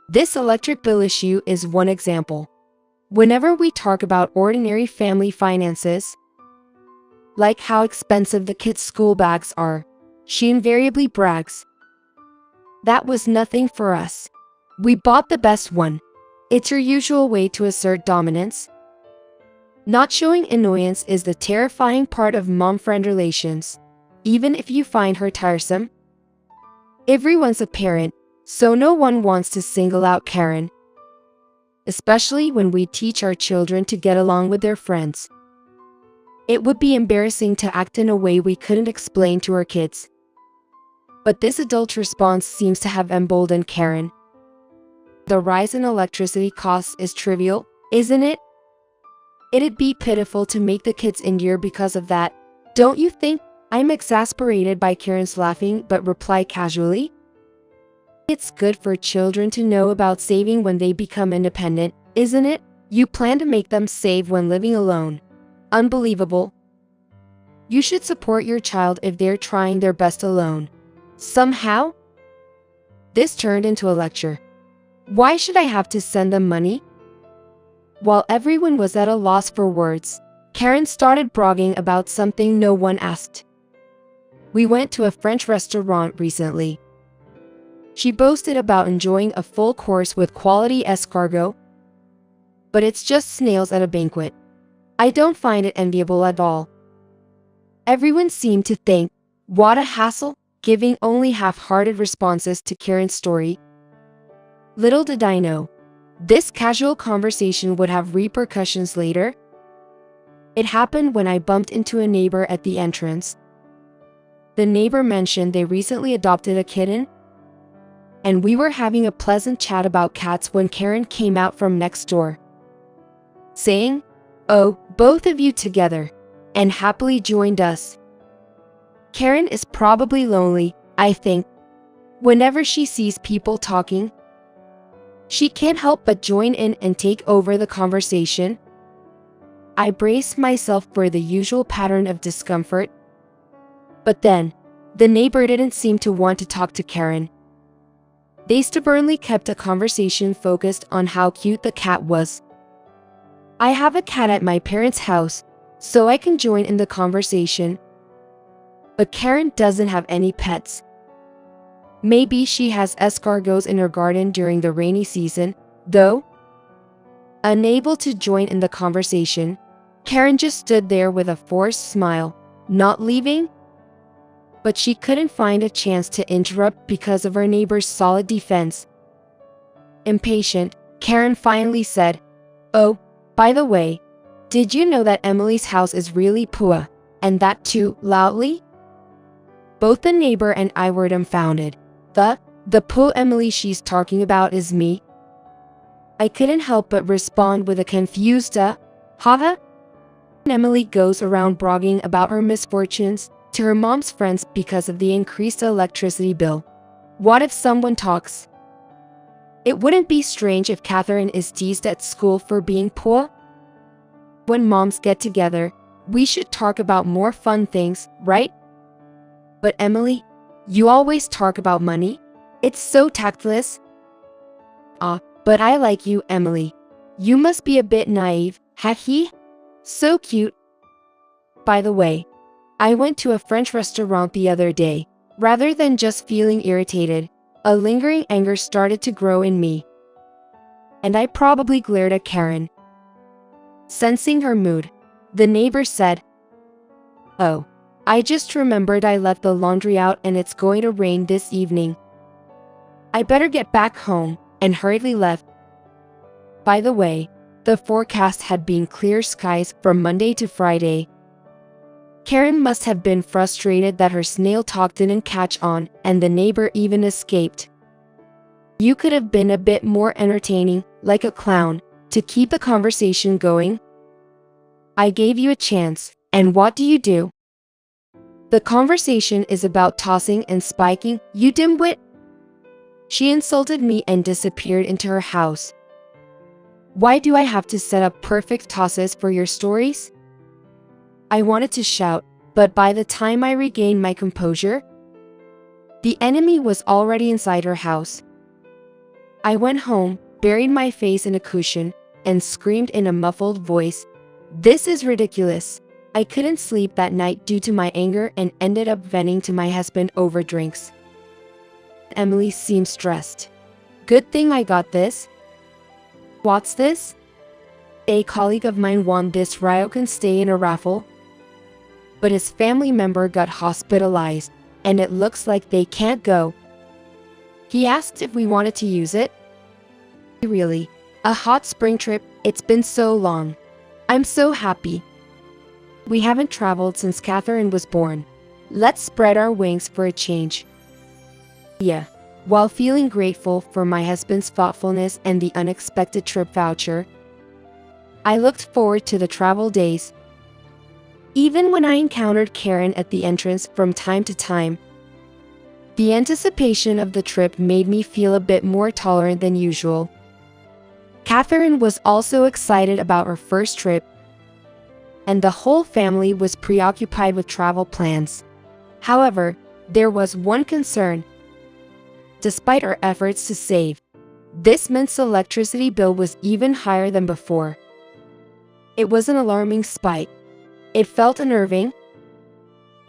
This electric bill issue is one example. Whenever we talk about ordinary family finances, like how expensive the kids' school bags are, she invariably brags. That was nothing for us. We bought the best one. It's her usual way to assert dominance. Not showing annoyance is the terrifying part of mom-friend relations, even if you find her tiresome. Everyone's a parent, so no one wants to single out Karen, especially when we teach our children to get along with their friends. It would be embarrassing to act in a way we couldn't explain to our kids. But this adult response seems to have emboldened Karen. The rise in electricity costs is trivial, isn't it? It'd be pitiful to make the kids endure because of that, don't you think? I'm exasperated by Karen's laughing but reply casually. It's good for children to know about saving when they become independent, isn't it? You plan to make them save when living alone. Unbelievable. You should support your child if they're trying their best alone. Somehow? This turned into a lecture. Why should I have to send them money? While everyone was at a loss for words, Karen started bragging about something no one asked. We went to a French restaurant recently. She boasted about enjoying a full course with quality escargot, but it's just snails at a banquet. I don't find it enviable at all. Everyone seemed to think, what a hassle, giving only half-hearted responses to Karen's story. Little did I know, this casual conversation would have repercussions later. It happened when I bumped into a neighbor at the entrance. The neighbor mentioned they recently adopted a kitten, and we were having a pleasant chat about cats when Karen came out from next door, saying, "Oh, both of you together," and happily joined us. Karen is probably lonely, I think. Whenever she sees people talking, she can't help but join in and take over the conversation. I braced myself for the usual pattern of discomfort. But then, the neighbor didn't seem to want to talk to Karen. They stubbornly kept a conversation focused on how cute the cat was. I have a cat at my parents' house, so I can join in the conversation. But Karen doesn't have any pets. Maybe she has escargots in her garden during the rainy season, though. Unable to join in the conversation, Karen just stood there with a forced smile, not leaving. But she couldn't find a chance to interrupt because of her neighbor's solid defense. Impatient, Karen finally said, "Oh, by the way, did you know that Emily's house is really poor, and that too loudly?" Both the neighbor and I were dumbfounded. The poor Emily she's talking about is me. I couldn't help but respond with a confused haha. Emily goes around bragging about her misfortunes to her mom's friends because of the increased electricity bill. What if someone talks? It wouldn't be strange if Catherine is teased at school for being poor. When moms get together, we should talk about more fun things, right? But Emily, you always talk about money. It's so tactless. But I like you, Emily. You must be a bit naive, he? So cute. By the way, I went to a French restaurant the other day. Rather than just feeling irritated, a lingering anger started to grow in me. And I probably glared at Karen. Sensing her mood, the neighbor said, "Oh, I just remembered I left the laundry out and it's going to rain this evening. I better get back home," and hurriedly left. By the way, the forecast had been clear skies from Monday to Friday. Karen must have been frustrated that her snail talk didn't catch on and the neighbor even escaped. You could have been a bit more entertaining, like a clown, to keep the conversation going. I gave you a chance, and what do? The conversation is about tossing and spiking, you dimwit. She insulted me and disappeared into her house. Why do I have to set up perfect tosses for your stories? I wanted to shout, but by the time I regained my composure, the enemy was already inside her house. I went home, buried my face in a cushion, and screamed in a muffled voice, "This is ridiculous." I couldn't sleep that night due to my anger and ended up venting to my husband over drinks. Emily seemed stressed. Good thing I got this. What's this? A colleague of mine won this Ryokan stay in a raffle, but his family member got hospitalized, and it looks like they can't go. He asked if we wanted to use it. Really, a hot spring trip, it's been so long. I'm so happy. We haven't traveled since Catherine was born. Let's spread our wings for a change. Yeah, while feeling grateful for my husband's thoughtfulness and the unexpected trip voucher, I looked forward to the travel days. Even when I encountered Karen at the entrance from time to time, the anticipation of the trip made me feel a bit more tolerant than usual. Catherine was also excited about her first trip, and the whole family was preoccupied with travel plans. However, there was one concern. Despite our efforts to save, this month's electricity bill was even higher than before. It was an alarming spike. It felt unnerving.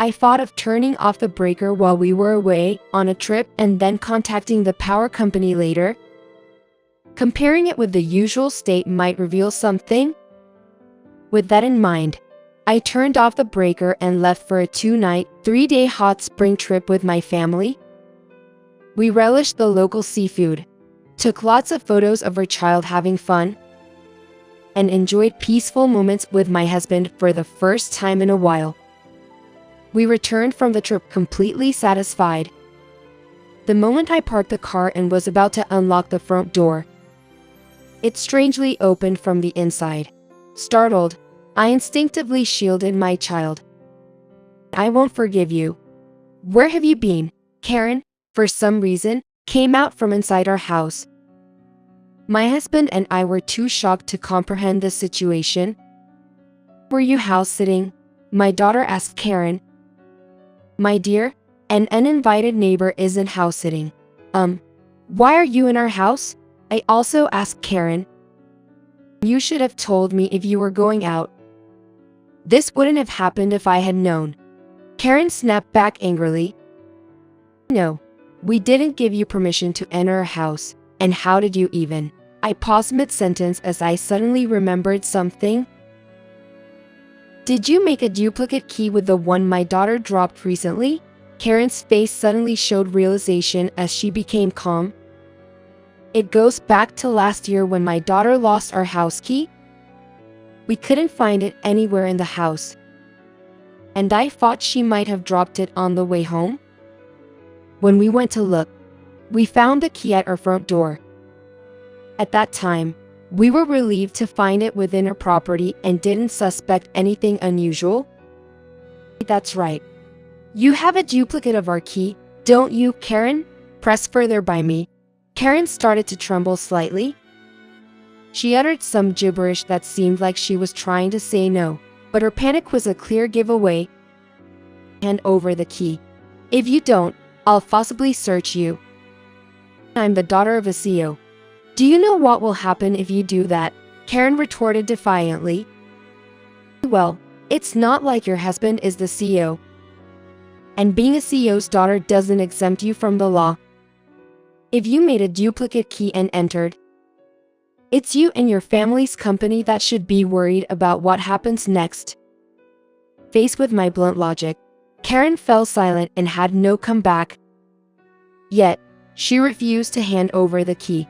I thought of turning off the breaker while we were away on a trip and then contacting the power company later. Comparing it with the usual state might reveal something. With that in mind, I turned off the breaker and left for a 2-night, 3-day hot spring trip with my family. We relished the local seafood, took lots of photos of our child having fun, and enjoyed peaceful moments with my husband for the first time in a while. We returned from the trip completely satisfied. The moment I parked the car and was about to unlock the front door, it strangely opened from the inside. Startled, I instinctively shielded my child. "I won't forgive you. Where have you been?" Karen, for some reason, came out from inside our house. My husband and I were too shocked to comprehend the situation. "Were you house sitting?" my daughter asked Karen. "My dear, an uninvited neighbor isn't house sitting." Why are you in our house?" I also asked Karen. "You should have told me if you were going out. This wouldn't have happened if I had known." Karen snapped back angrily. "No, we didn't give you permission to enter our house, and how did you even?" I paused mid-sentence as I suddenly remembered something. "Did you make a duplicate key with the one my daughter dropped recently?" Karen's face suddenly showed realization as she became calm. "It goes back to last year when my daughter lost our house key. We couldn't find it anywhere in the house, and I thought she might have dropped it on the way home. When we went to look, we found the key at our front door. At that time, we were relieved to find it within our property and didn't suspect anything unusual." "That's right. You have a duplicate of our key, don't you, Karen?" Pressed further by me, Karen started to tremble slightly. She uttered some gibberish that seemed like she was trying to say no, but her panic was a clear giveaway. "Hand over the key. If you don't, I'll forcibly search you. I'm the daughter of a CEO. Do you know what will happen if you do that?" Karen retorted defiantly. "Well, it's not like your husband is the CEO. And being a CEO's daughter doesn't exempt you from the law. If you made a duplicate key and entered, it's you and your family's company that should be worried about what happens next." Faced with my blunt logic, Karen fell silent and had no comeback. Yet, she refused to hand over the key.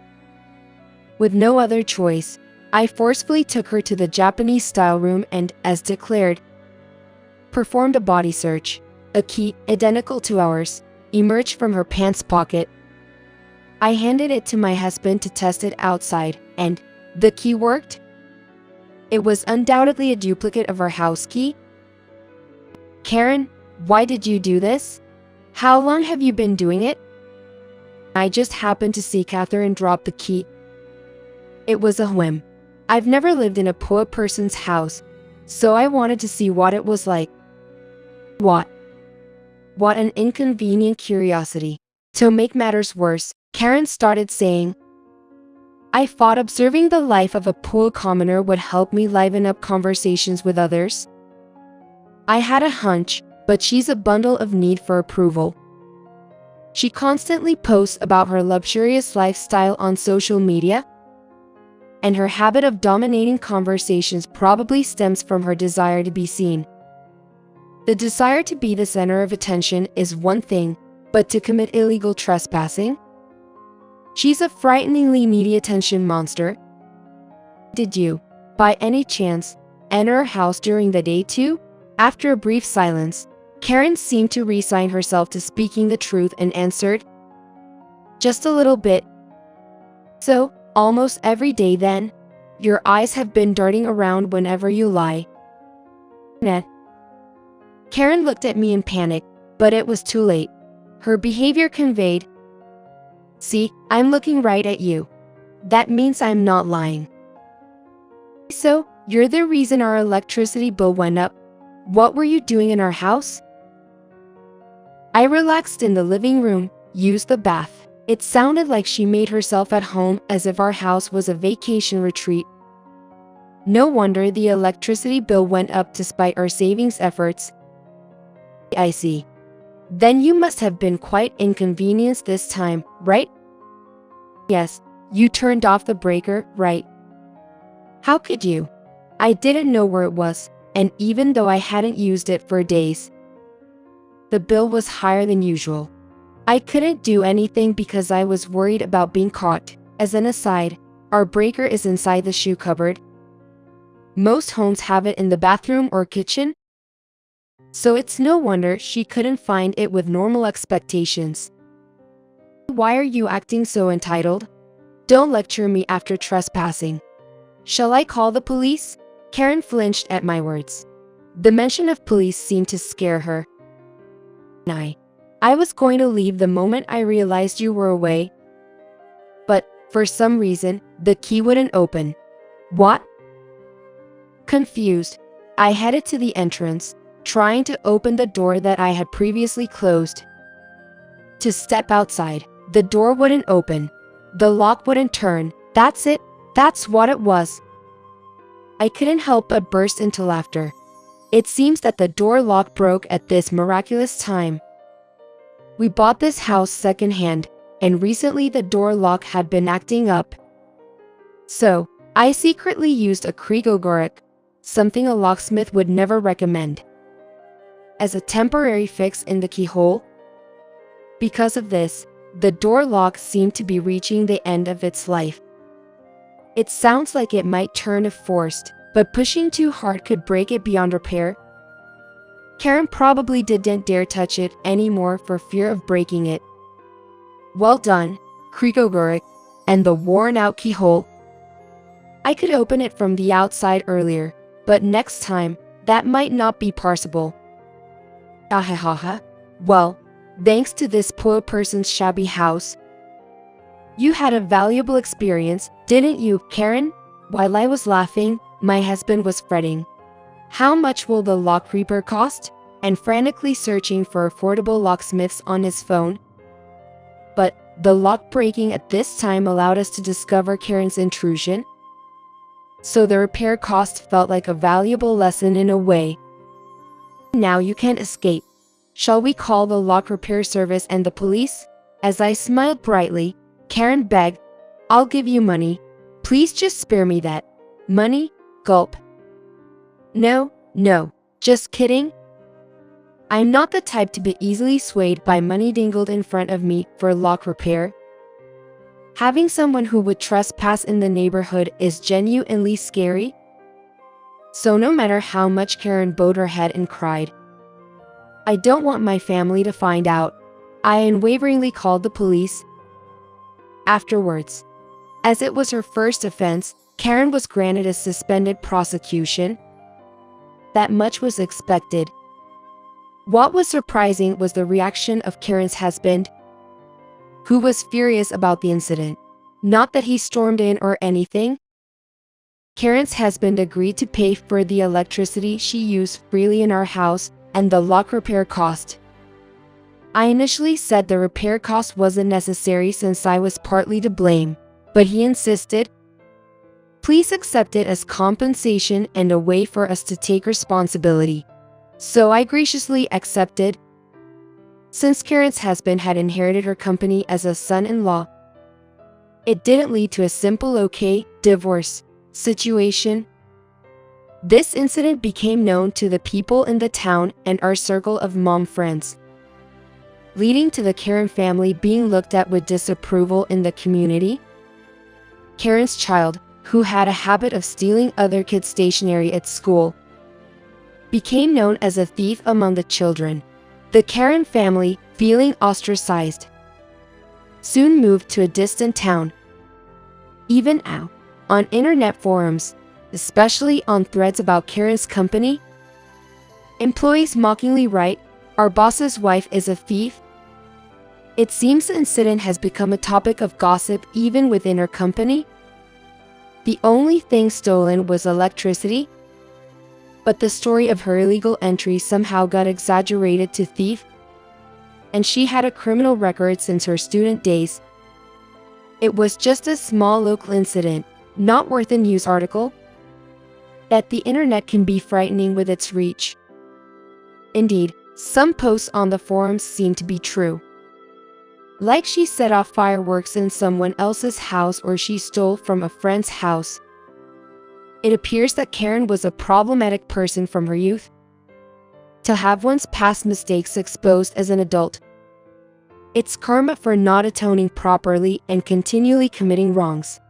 With no other choice, I forcefully took her to the Japanese-style room and, as declared, performed a body search. A key, identical to ours, emerged from her pants pocket. I handed it to my husband to test it outside, and the key worked. It was undoubtedly a duplicate of our house key. "Karen, why did you do this? How long have you been doing it?" "I just happened to see Catherine drop the key. It was a whim. I've never lived in a poor person's house, so I wanted to see what it was like." What an inconvenient curiosity. To make matters worse, Karen started saying, "I thought observing the life of a poor commoner would help me liven up conversations with others. I had a hunch, but she's a bundle of need for approval. She constantly posts about her luxurious lifestyle on social media, and her habit of dominating conversations probably stems from her desire to be seen. The desire to be the center of attention is one thing, but to commit illegal trespassing? She's a frighteningly needy attention monster." "Did you, by any chance, enter her house during the day too?" After a brief silence, Karen seemed to resign herself to speaking the truth and answered, "Just a little bit." "So, almost every day then? Your eyes have been darting around whenever you lie." "Nah." Karen looked at me in panic, but it was too late. Her behavior conveyed, "See, I'm looking right at you. That means I'm not lying." "So, you're the reason our electricity bill went up. What were you doing in our house?" I relaxed in the living room, used the bath. It sounded like she made herself at home, as if our house was a vacation retreat. No wonder the electricity bill went up despite our savings efforts. I see. Then you must have been quite inconvenienced this time, right? Yes, you turned off the breaker, right? How could you? I didn't know where it was, and even though I hadn't used it for days, the bill was higher than usual. I couldn't do anything because I was worried about being caught. As an aside, our breaker is inside the shoe cupboard. Most homes have it in the bathroom or kitchen, so it's no wonder she couldn't find it with normal expectations. Why are you acting so entitled? Don't lecture me after trespassing. Shall I call the police? Karen flinched at my words. The mention of police seemed to scare her. I was going to leave the moment I realized you were away, but for some reason, the key wouldn't open. What? Confused, I headed to the entrance, trying to open the door that I had previously closed. To step outside, the door wouldn't open. The lock wouldn't turn. That's it. That's what it was. I couldn't help but burst into laughter. It seems that the door lock broke at this miraculous time. We bought this house secondhand, and recently the door lock had been acting up. So, I secretly used a cripple, something a locksmith would never recommend, as a temporary fix in the keyhole. Because of this, the door lock seemed to be reaching the end of its life. It sounds like it might turn if forced, but pushing too hard could break it beyond repair. Karen probably didn't dare touch it anymore for fear of breaking it. Well done, cripple, and the worn-out keyhole. I could open it from the outside earlier, but next time, that might not be possible. Ahahaha. Well, thanks to this poor person's shabby house. You had a valuable experience, didn't you, Karen? While I was laughing, my husband was fretting. How much will the lock repair cost? And frantically searching for affordable locksmiths on his phone. But the lock breaking at this time allowed us to discover Karen's intrusion. So the repair cost felt like a valuable lesson in a way. Now you can't escape. Shall we call the lock repair service and the police? As I smiled brightly, Karen begged, I'll give you money. Please just spare me that. Money? Gulp. No, just kidding. I'm not the type to be easily swayed by money dangled in front of me for lock repair. Having someone who would trespass in the neighborhood is genuinely scary. So no matter how much Karen bowed her head and cried, I don't want my family to find out, I unwaveringly called the police. Afterwards, as it was her first offense, Karen was granted a suspended prosecution. That much was expected. What was surprising was the reaction of Karen's husband, who was furious about the incident. Not that he stormed in or anything. Karen's husband agreed to pay for the electricity she used freely in our house and the lock repair cost. I initially said the repair cost wasn't necessary since I was partly to blame, but he insisted. Please accept it as compensation and a way for us to take responsibility. So I graciously accepted. Since Karen's husband had inherited her company as a son-in-law, it didn't lead to a simple okay divorce situation. This incident became known to the people in the town and our circle of mom friends, leading to the Karen family being looked at with disapproval in the community. Karen's child, who had a habit of stealing other kids' stationery at school, became known as a thief among the children. The Karen family, feeling ostracized, soon moved to a distant town. Even now, on internet forums, especially on threads about Karen's company, employees mockingly write, "Our boss's wife is a thief." It seems the incident has become a topic of gossip even within her company. The only thing stolen was electricity, but the story of her illegal entry somehow got exaggerated to thief, and she had a criminal record since her student days. It was just a small local incident, not worth a news article. That the internet can be frightening with its reach. Indeed, Some posts on the forums seem to be true. Like she set off fireworks in someone else's house or she stole from a friend's house. It appears that Karen was a problematic person from her youth. To have one's past mistakes exposed as an adult, it's karma for not atoning properly and continually committing wrongs.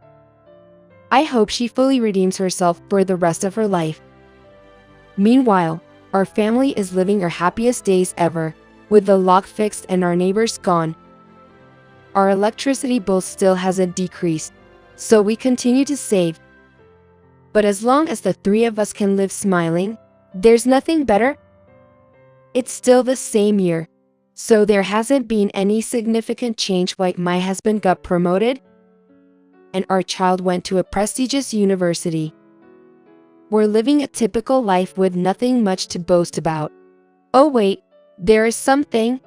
I hope she fully redeems herself for the rest of her life. Meanwhile, our family is living our happiest days ever, with the lock fixed and our neighbors gone. Our electricity bill still hasn't decreased, so we continue to save. But as long as the three of us can live smiling, there's nothing better. It's still the same year, so there hasn't been any significant change. Like my husband got promoted, and our child went to a prestigious university. We're living a typical life with nothing much to boast about. Oh wait, there is something.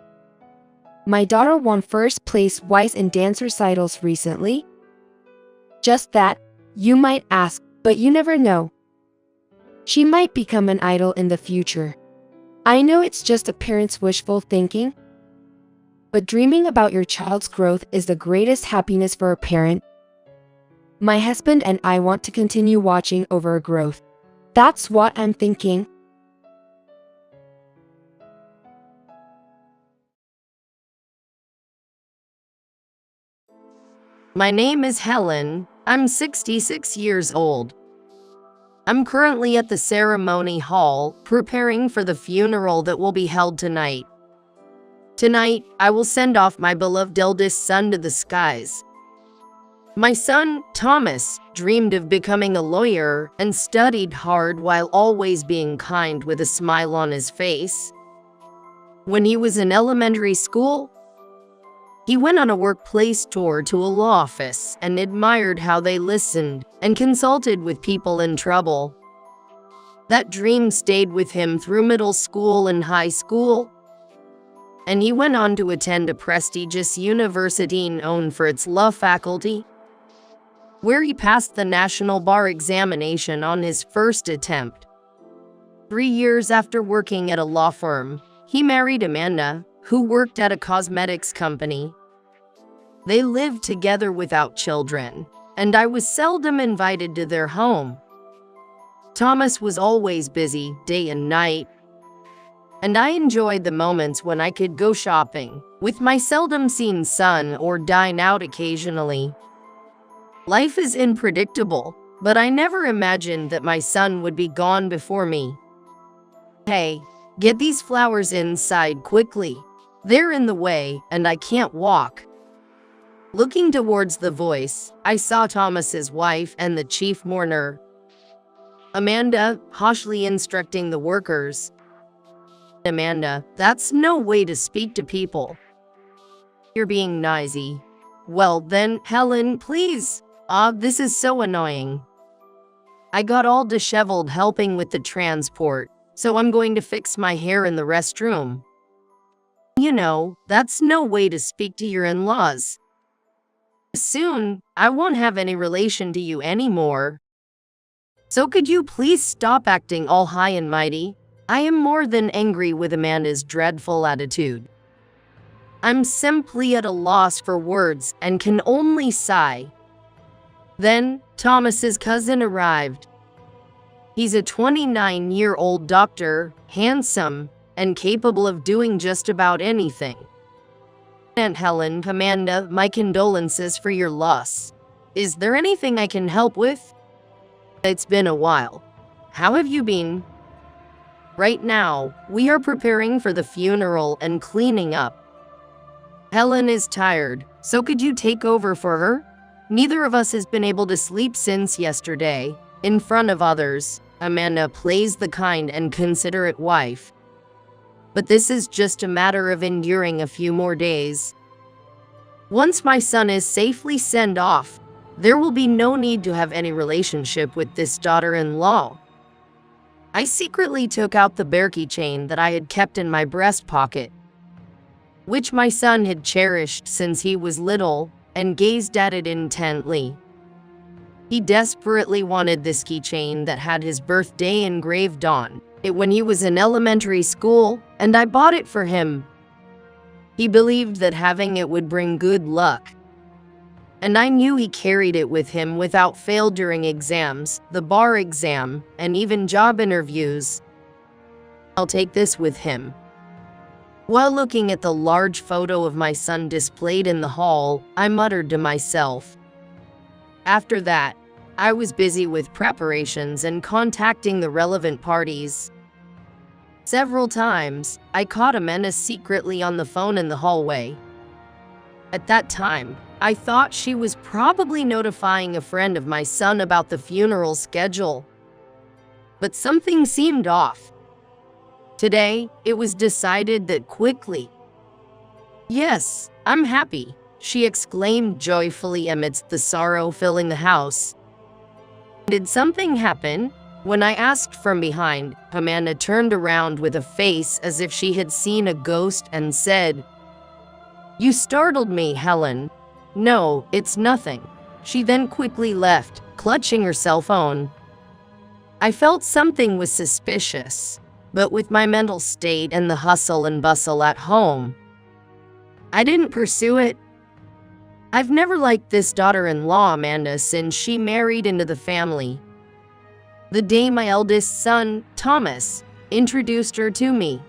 My daughter won first place twice in dance recitals recently. Just that, you might ask, but you never know. She might become an idol in the future. I know it's just a parent's wishful thinking, but dreaming about your child's growth is the greatest happiness for a parent. My husband and I want to continue watching over her growth. That's what I'm thinking. My name is Helen. I'm 66 years old. I'm currently at the ceremony hall, preparing for the funeral that will be held tonight. Tonight, I will send off my beloved eldest son to the skies. My son, Thomas, dreamed of becoming a lawyer and studied hard while always being kind with a smile on his face. When he was in elementary school, he went on a workplace tour to a law office and admired how they listened and consulted with people in trouble. That dream stayed with him through middle school and high school, and he went on to attend a prestigious university known for its law faculty, where he passed the national bar examination on his first attempt. 3 years after working at a law firm, he married Amanda, who worked at a cosmetics company. They lived together without children, and I was seldom invited to their home. Thomas was always busy, day and night, and I enjoyed the moments when I could go shopping with my seldom seen son or dine out occasionally. Life is unpredictable, but I never imagined that my son would be gone before me. Hey, get these flowers inside quickly. They're in the way, and I can't walk. Looking towards the voice, I saw Thomas's wife and the chief mourner, Amanda, harshly instructing the workers. Amanda, that's no way to speak to people. You're being noisy. Well then, Helen, please. This is so annoying. I got all disheveled helping with the transport, so I'm going to fix my hair in the restroom. You know, that's no way to speak to your in-laws. Soon, I won't have any relation to you anymore. So could you please stop acting all high and mighty? I am more than angry with Amanda's dreadful attitude. I'm simply at a loss for words and can only sigh. Then, Thomas's cousin arrived. He's a 29-year-old doctor, handsome, and capable of doing just about anything. Aunt Helen, Amanda, my condolences for your loss. Is there anything I can help with? It's been a while. How have you been? Right now, we are preparing for the funeral and cleaning up. Helen is tired, so could you take over for her? Neither of us has been able to sleep since yesterday. In front of others, Amanda plays the kind and considerate wife. But this is just a matter of enduring a few more days. Once my son is safely sent off, there will be no need to have any relationship with this daughter-in-law. I secretly took out the bear keychain that I had kept in my breast pocket, which my son had cherished since he was little, and gazed at it intently. He desperately wanted this keychain that had his birthday engraved on it when he was in elementary school, and I bought it for him. He believed that having it would bring good luck. And I knew he carried it with him without fail during exams, the bar exam, and even job interviews. I'll take this with him. While looking at the large photo of my son displayed in the hall, I muttered to myself. After that, I was busy with preparations and contacting the relevant parties. Several times, I caught Amanda secretly on the phone in the hallway. At that time, I thought she was probably notifying a friend of my son about the funeral schedule. But something seemed off. Today, it was decided that quickly. "Yes, I'm happy," she exclaimed joyfully amidst the sorrow filling the house. "Did something happen?" When I asked from behind, Amanda turned around with a face as if she had seen a ghost and said, "You startled me, Helen." "No, it's nothing." She then quickly left, clutching her cell phone. I felt something was suspicious, but with my mental state and the hustle and bustle at home, I didn't pursue it. I've never liked this daughter-in-law, Amanda, since she married into the family. The day my eldest son, Thomas, introduced her to me.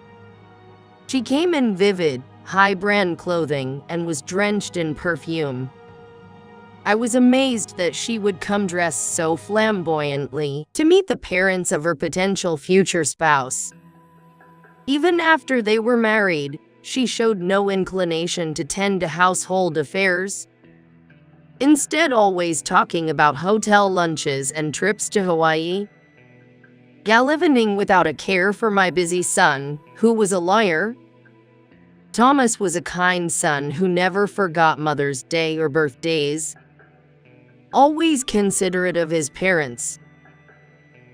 She came in vivid, high-brand clothing and was drenched in perfume. I was amazed that she would come dressed so flamboyantly to meet the parents of her potential future spouse. Even after they were married, she showed no inclination to tend to household affairs. Instead, always talking about hotel lunches and trips to Hawaii. Gallivanting without a care for my busy son, who was a lawyer. Thomas was a kind son who never forgot Mother's Day or birthdays. Always considerate of his parents.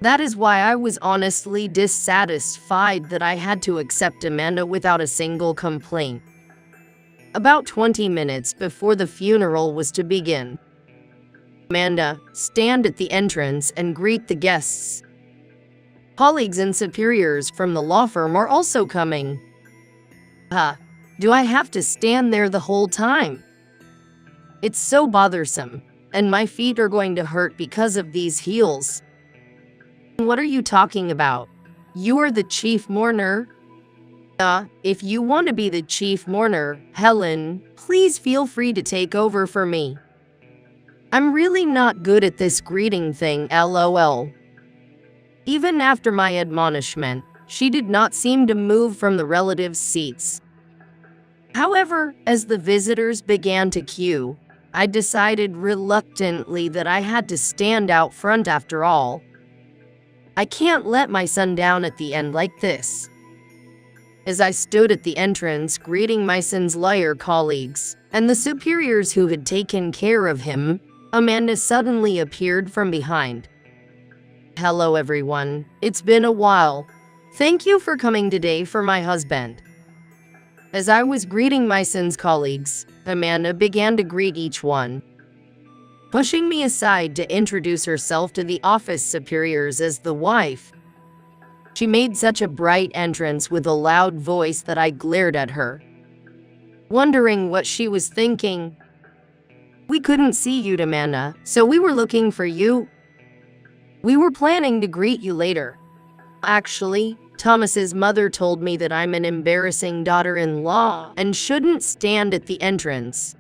That is why I was honestly dissatisfied that I had to accept Amanda without a single complaint. About 20 minutes before the funeral was to begin. "Amanda, stand at the entrance and greet the guests. Colleagues and superiors from the law firm are also coming." Do I have to stand there the whole time? It's so bothersome, and my feet are going to hurt because of these heels. "What are you talking about? You are the chief mourner." If you want to be the chief mourner, Helen, please feel free to take over for me. I'm really not good at this greeting thing, lol. Even after my admonishment, she did not seem to move from the relatives' seats. However, as the visitors began to queue, I decided reluctantly that I had to stand out front after all. I can't let my son down at the end like this. As I stood at the entrance greeting my son's lawyer colleagues and the superiors who had taken care of him, Amanda suddenly appeared from behind. "Hello everyone, it's been a while. Thank you for coming today for my husband." As I was greeting my son's colleagues, Amanda began to greet each one, pushing me aside to introduce herself to the office superiors as the wife. She made such a bright entrance with a loud voice that I glared at her, wondering what she was thinking. "We couldn't see you, Amanda, so we were looking for you. We were planning to greet you later. Actually, Thomas's mother told me that I'm an embarrassing daughter-in-law and shouldn't stand at the entrance.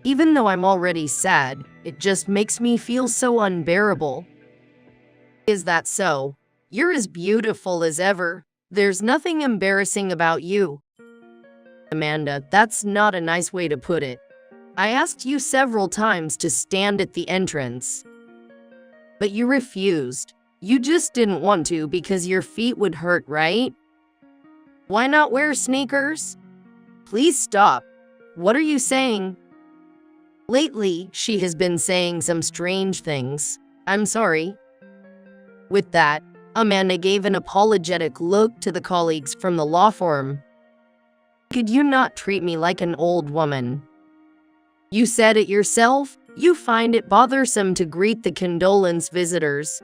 Even though I'm already sad, it just makes me feel so unbearable." "Is that so? You're as beautiful as ever. There's nothing embarrassing about you." "Amanda, that's not a nice way to put it. I asked you several times to stand at the entrance, but you refused. You just didn't want to because your feet would hurt, right? Why not wear sneakers? Please stop. What are you saying?" Lately, she has been saying some strange things. I'm sorry. With that, Amanda gave an apologetic look to the colleagues from the law firm. "Could you not treat me like an old woman? You said it yourself. You find it bothersome to greet the condolence visitors.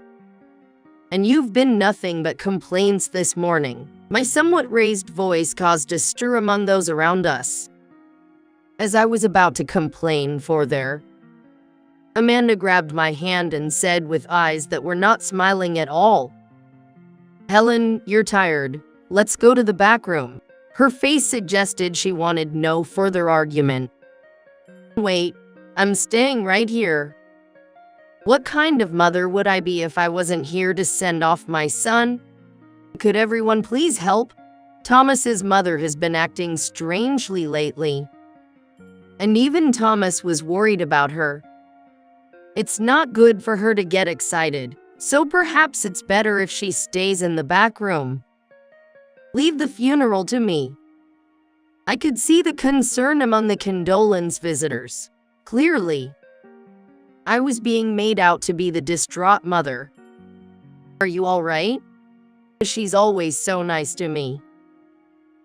And you've been nothing but complaints this morning. My somewhat raised voice caused a stir among those around us. As I was about to complain Amanda grabbed my hand and said with eyes that were not smiling at all, "Helen, you're tired. Let's go to the back room." Her face suggested she wanted no further argument. "Wait, I'm staying right here. What kind of mother would I be if I wasn't here to send off my son? Could everyone please help? Thomas's mother has been acting strangely lately. And even Thomas was worried about her. It's not good for her to get excited, so perhaps it's better if she stays in the back room. Leave the funeral to me." I could see the concern among the condolence visitors. Clearly, I was being made out to be the distraught mother. "Are you all right? She's always so nice to me.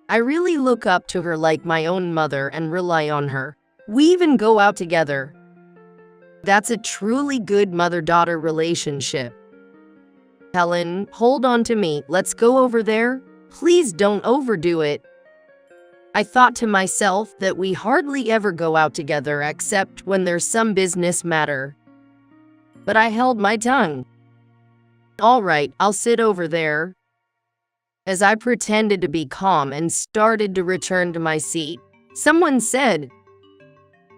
I really look up to her like my own mother and rely on her. We even go out together. That's a truly good mother-daughter relationship. Helen, hold on to me. Let's go over there. Please don't overdo it." I thought to myself that we hardly ever go out together except when there's some business matter. But I held my tongue. "All right, I'll sit over there." As I pretended to be calm and started to return to my seat, someone said,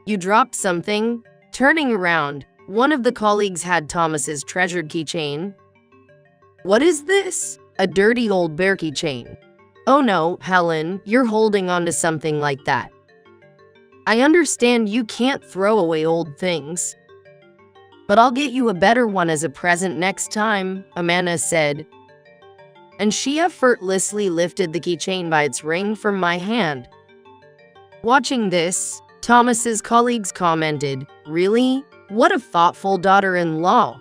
"You dropped something." Turning around, one of the colleagues had Thomas's treasured keychain. "What is this?" "A dirty old bear keychain." "Oh no, Helen, you're holding on to something like that. I understand you can't throw away old things. But I'll get you a better one as a present next time," Amanda said. And she effortlessly lifted the keychain by its ring from my hand. Watching this, Thomas's colleagues commented, "Really? What a thoughtful daughter-in-law."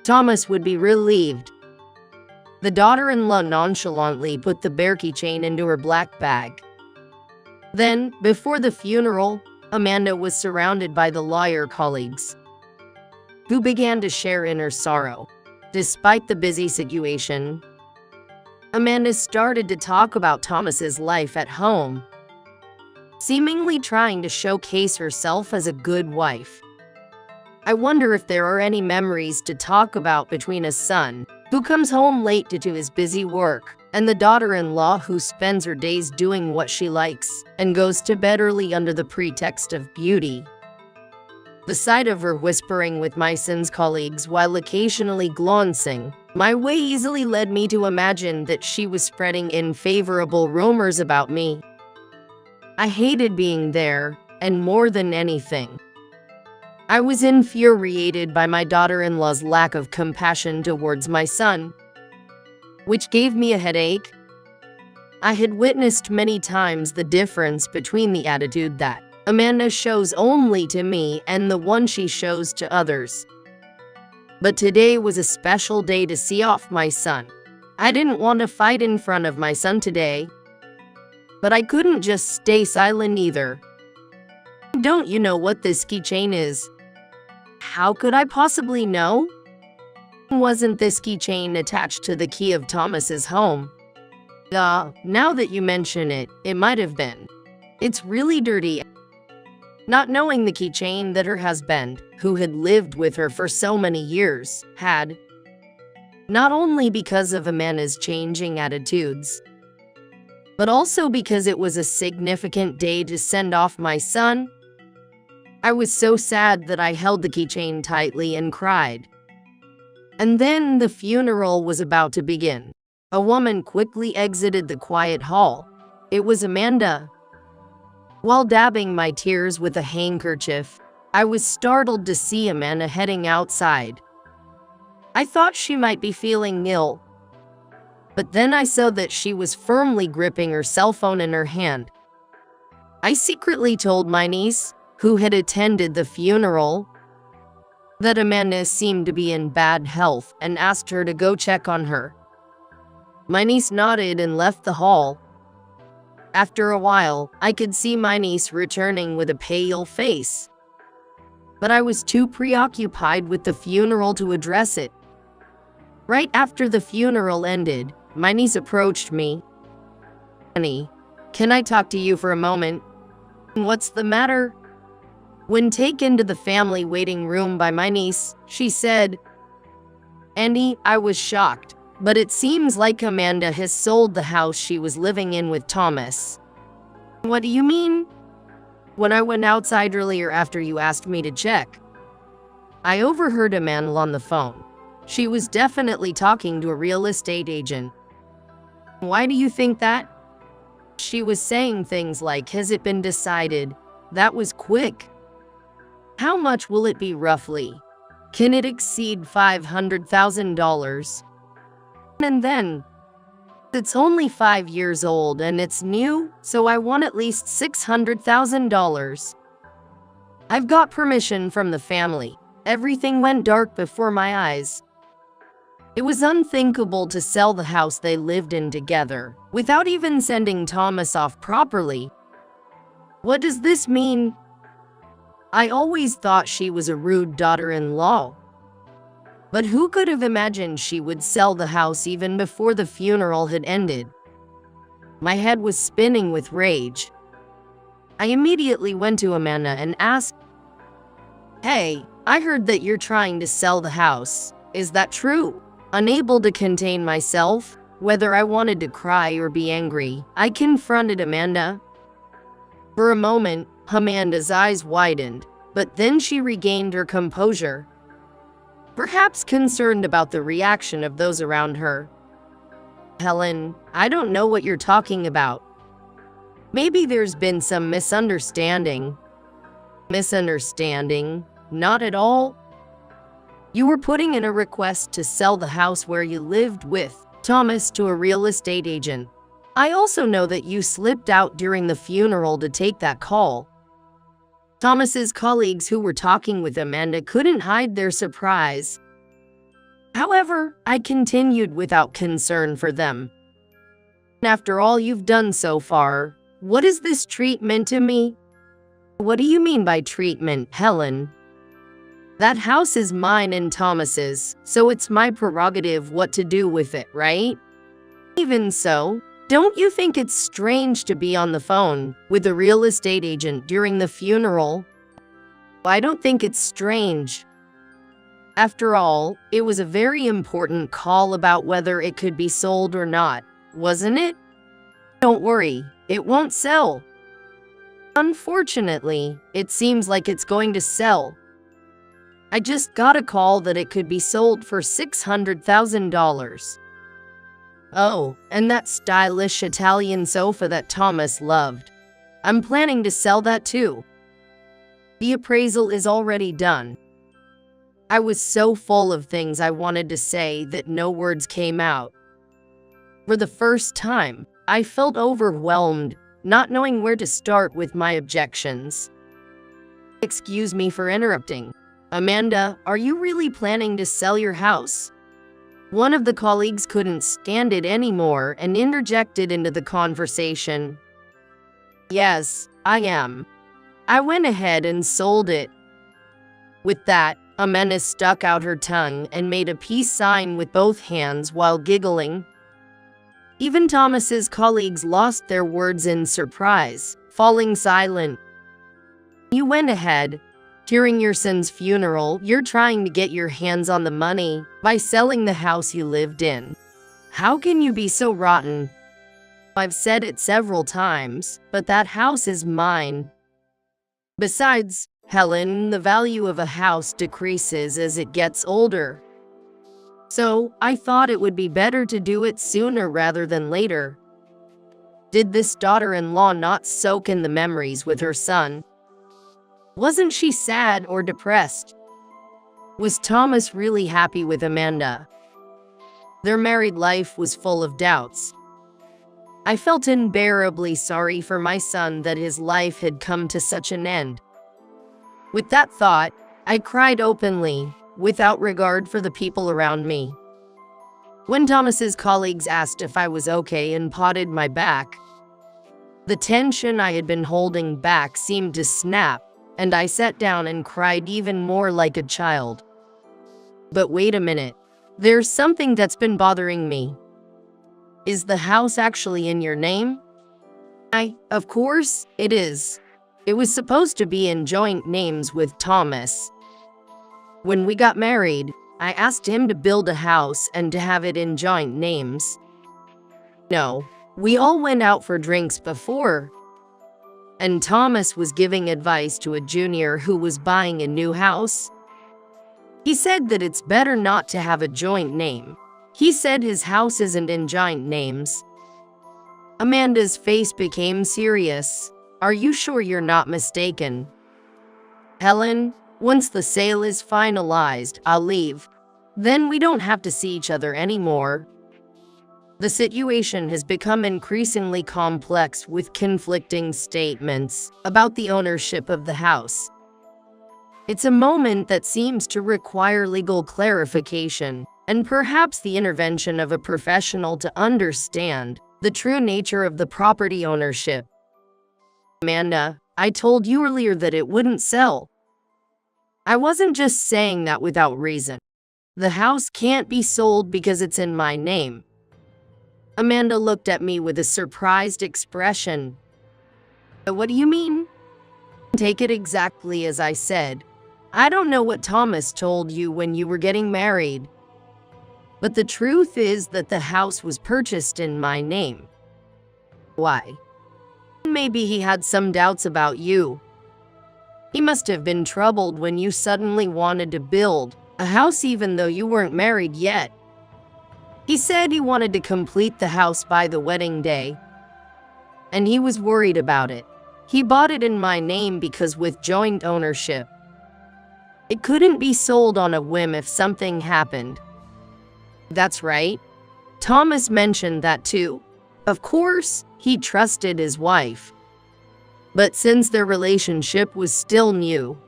Thomas would be relieved. The daughter-in-law nonchalantly put the bear keychain into her black bag. Then, before the funeral, Amanda was surrounded by the lawyer colleagues, who began to share in her sorrow. Despite the busy situation, Amanda started to talk about Thomas's life at home, seemingly trying to showcase herself as a good wife. I wonder if there are any memories to talk about between a son who comes home late due to his busy work and the daughter-in-law who spends her days doing what she likes and goes to bed early under the pretext of beauty. The sight of her whispering with my son's colleagues while occasionally glancing my way easily led me to imagine that she was spreading unfavorable rumors about me. I hated being there, and more than anything, I was infuriated by my daughter-in-law's lack of compassion towards my son, which gave me a headache. I had witnessed many times the difference between the attitude that Amanda shows only to me and the one she shows to others. But today was a special day to see off my son. I didn't want to fight in front of my son today, but I couldn't just stay silent either. "Don't you know what this keychain is?" "How could I possibly know? Wasn't this keychain attached to the key of Thomas's home?" Now that you mention it, it might have been. It's really dirty." Not knowing the keychain that her husband, who had lived with her for so many years, had, not only because of Amanda's changing attitudes, but also because it was a significant day to send off my son, I was so sad that I held the keychain tightly and cried. And then the funeral was about to begin. A woman quickly exited the quiet hall. It was Amanda. While dabbing my tears with a handkerchief, I was startled to see Amanda heading outside. I thought she might be feeling ill, but then I saw that she was firmly gripping her cell phone in her hand. I secretly told my niece, who had attended the funeral, that Amanda seemed to be in bad health and asked her to go check on her. My niece nodded and left the hall. After a while, I could see my niece returning with a pale face. but I was too preoccupied with the funeral to address it. Right after the funeral ended, my niece approached me. "Honey, can I talk to you for a moment?" "What's the matter?" When taken to the family waiting room by my niece, she said, "Andy, I was shocked, but it seems like Amanda has sold the house she was living in with Thomas." "What do you mean?" "When I went outside earlier after you asked me to check, I overheard Amanda on the phone. She was definitely talking to a real estate agent." "Why do you think that?" "She was saying things like, 'Has it been decided?' That was quick." "How much will it be roughly? Can it exceed $500,000? And then, it's only 5 years old and it's new, so I want at least $600,000. I've got permission from the family." Everything went dark before my eyes. It was unthinkable to sell the house they lived in together without even sending Thomas off properly. What does this mean? I always thought she was a rude daughter-in-law. But who could have imagined she would sell the house even before the funeral had ended? My head was spinning with rage. I immediately went to Amanda and asked, "Hey, I heard that you're trying to sell the house. Is that true?" Unable to contain myself, whether I wanted to cry or be angry, I confronted Amanda. For a moment, Amanda's eyes widened, but then she regained her composure, perhaps concerned about the reaction of those around her. "Helen, I don't know what you're talking about. Maybe there's been some misunderstanding." "Misunderstanding? Not at all. You were putting in a request to sell the house where you lived with Thomas to a real estate agent. I also know that you slipped out during the funeral to take that call." Thomas's colleagues who were talking with Amanda couldn't hide their surprise. However, I continued without concern for them. "After all you've done so far, what is this treatment to me?" "What do you mean by treatment, Helen?" "That house is mine and Thomas's, so it's my prerogative what to do with it, right? Even so, don't you think it's strange to be on the phone with a real estate agent during the funeral?" "I don't think it's strange. After all, it was a very important call about whether it could be sold or not, wasn't it? Don't worry, it won't sell. Unfortunately, it seems like it's going to sell. I just got a call that it could be sold for $600,000. Oh, and that stylish Italian sofa that Thomas loved. I'm planning to sell that too. The appraisal is already done." I was so full of things I wanted to say that no words came out. For the first time, I felt overwhelmed, not knowing where to start with my objections. "Excuse me for interrupting. Amanda, are you really planning to sell your house?" One of the colleagues couldn't stand it anymore and interjected into the conversation. "Yes, I am. I went ahead and sold it." With that, Amanda stuck out her tongue and made a peace sign with both hands while giggling. Even Thomas's colleagues lost their words in surprise, falling silent. "You went ahead. During your son's funeral, you're trying to get your hands on the money by selling the house you lived in. How can you be so rotten? I've said it several times, but that house is mine. Besides, Helen, the value of a house decreases as it gets older. So, I thought it would be better to do it sooner rather than later." Did this daughter-in-law not soak in the memories with her son? Wasn't she sad or depressed? Was Thomas really happy with Amanda? Their married life was full of doubts. I felt unbearably sorry for my son that his life had come to such an end. With that thought, I cried openly, without regard for the people around me. When Thomas's colleagues asked if I was okay and patted my back, the tension I had been holding back seemed to snap, and I sat down and cried even more like a child. But wait a minute. There's something that's been bothering me. Is the house actually in your name? Of course, it is. It was supposed to be in joint names with Thomas. When we got married, I asked him to build a house and to have it in joint names. No, we all went out for drinks before, and Thomas was giving advice to a junior who was buying a new house. He said that it's better not to have a joint name. He said his house isn't in joint names. Amanda's face became serious. Are you sure you're not mistaken? Helen, once the sale is finalized, I'll leave. Then we don't have to see each other anymore. The situation has become increasingly complex with conflicting statements about the ownership of the house. It's a moment that seems to require legal clarification and perhaps the intervention of a professional to understand the true nature of the property ownership. Amanda, I told you earlier that it wouldn't sell. I wasn't just saying that without reason. The house can't be sold because it's in my name. Amanda looked at me with a surprised expression. What do you mean? Take it exactly as I said. I don't know what Thomas told you when you were getting married, but the truth is that the house was purchased in my name. Why? Maybe he had some doubts about you. He must have been troubled when you suddenly wanted to build a house even though you weren't married yet. He said he wanted to complete the house by the wedding day, and he was worried about it. He bought it in my name because with joint ownership, it couldn't be sold on a whim if something happened. That's right. Thomas mentioned that too. Of course, he trusted his wife. But since their relationship was still new,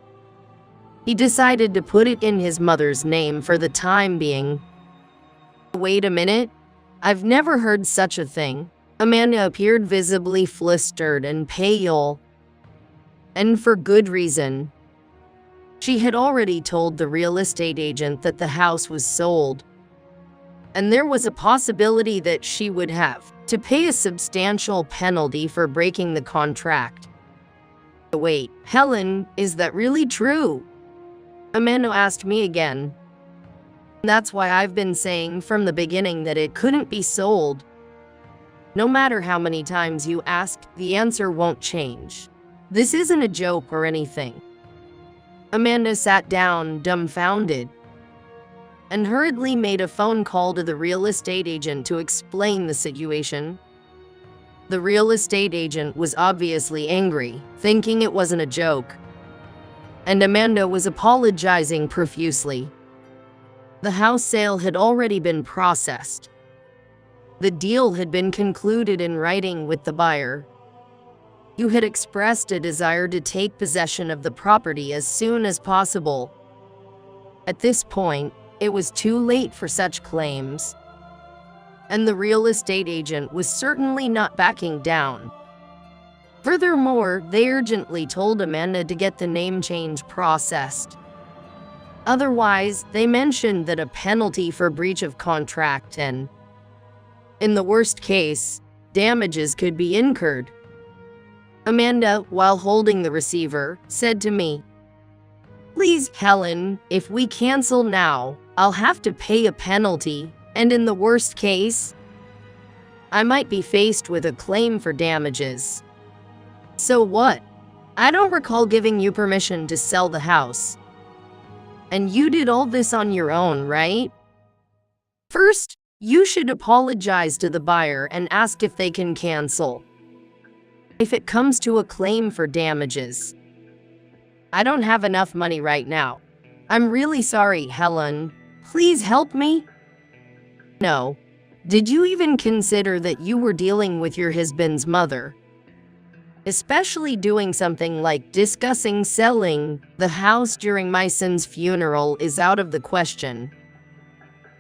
he decided to put it in his mother's name for the time being. Wait a minute. I've never heard such a thing. Amanda appeared visibly flustered and pale, and for good reason. She had already told the real estate agent that the house was sold, and there was a possibility that she would have to pay a substantial penalty for breaking the contract. Wait, Helen, is that really true? Amanda asked me again. That's why I've been saying from the beginning that it couldn't be sold. No matter how many times you ask, the answer won't change. This isn't a joke or anything. Amanda sat down, dumbfounded, and hurriedly made a phone call to the real estate agent to explain the situation. The real estate agent was obviously angry, thinking it wasn't a joke, and Amanda was apologizing profusely. The house sale had already been processed. The deal had been concluded in writing with the buyer. You had expressed a desire to take possession of the property as soon as possible. At this point, it was too late for such claims, and the real estate agent was certainly not backing down. Furthermore, they urgently told Amanda to get the name change processed. Otherwise, they mentioned that a penalty for breach of contract and, in the worst case, damages could be incurred. Amanda, while holding the receiver, said to me, "Please, Helen, if we cancel now, I'll have to pay a penalty, and in the worst case, I might be faced with a claim for damages." So what? I don't recall giving you permission to sell the house. And you did all this on your own, right? First, you should apologize to the buyer and ask if they can cancel. If it comes to a claim for damages, I don't have enough money right now. I'm really sorry, Helen. Please help me. No. Did you even consider that you were dealing with your husband's mother? Especially doing something like discussing selling the house during my son's funeral is out of the question.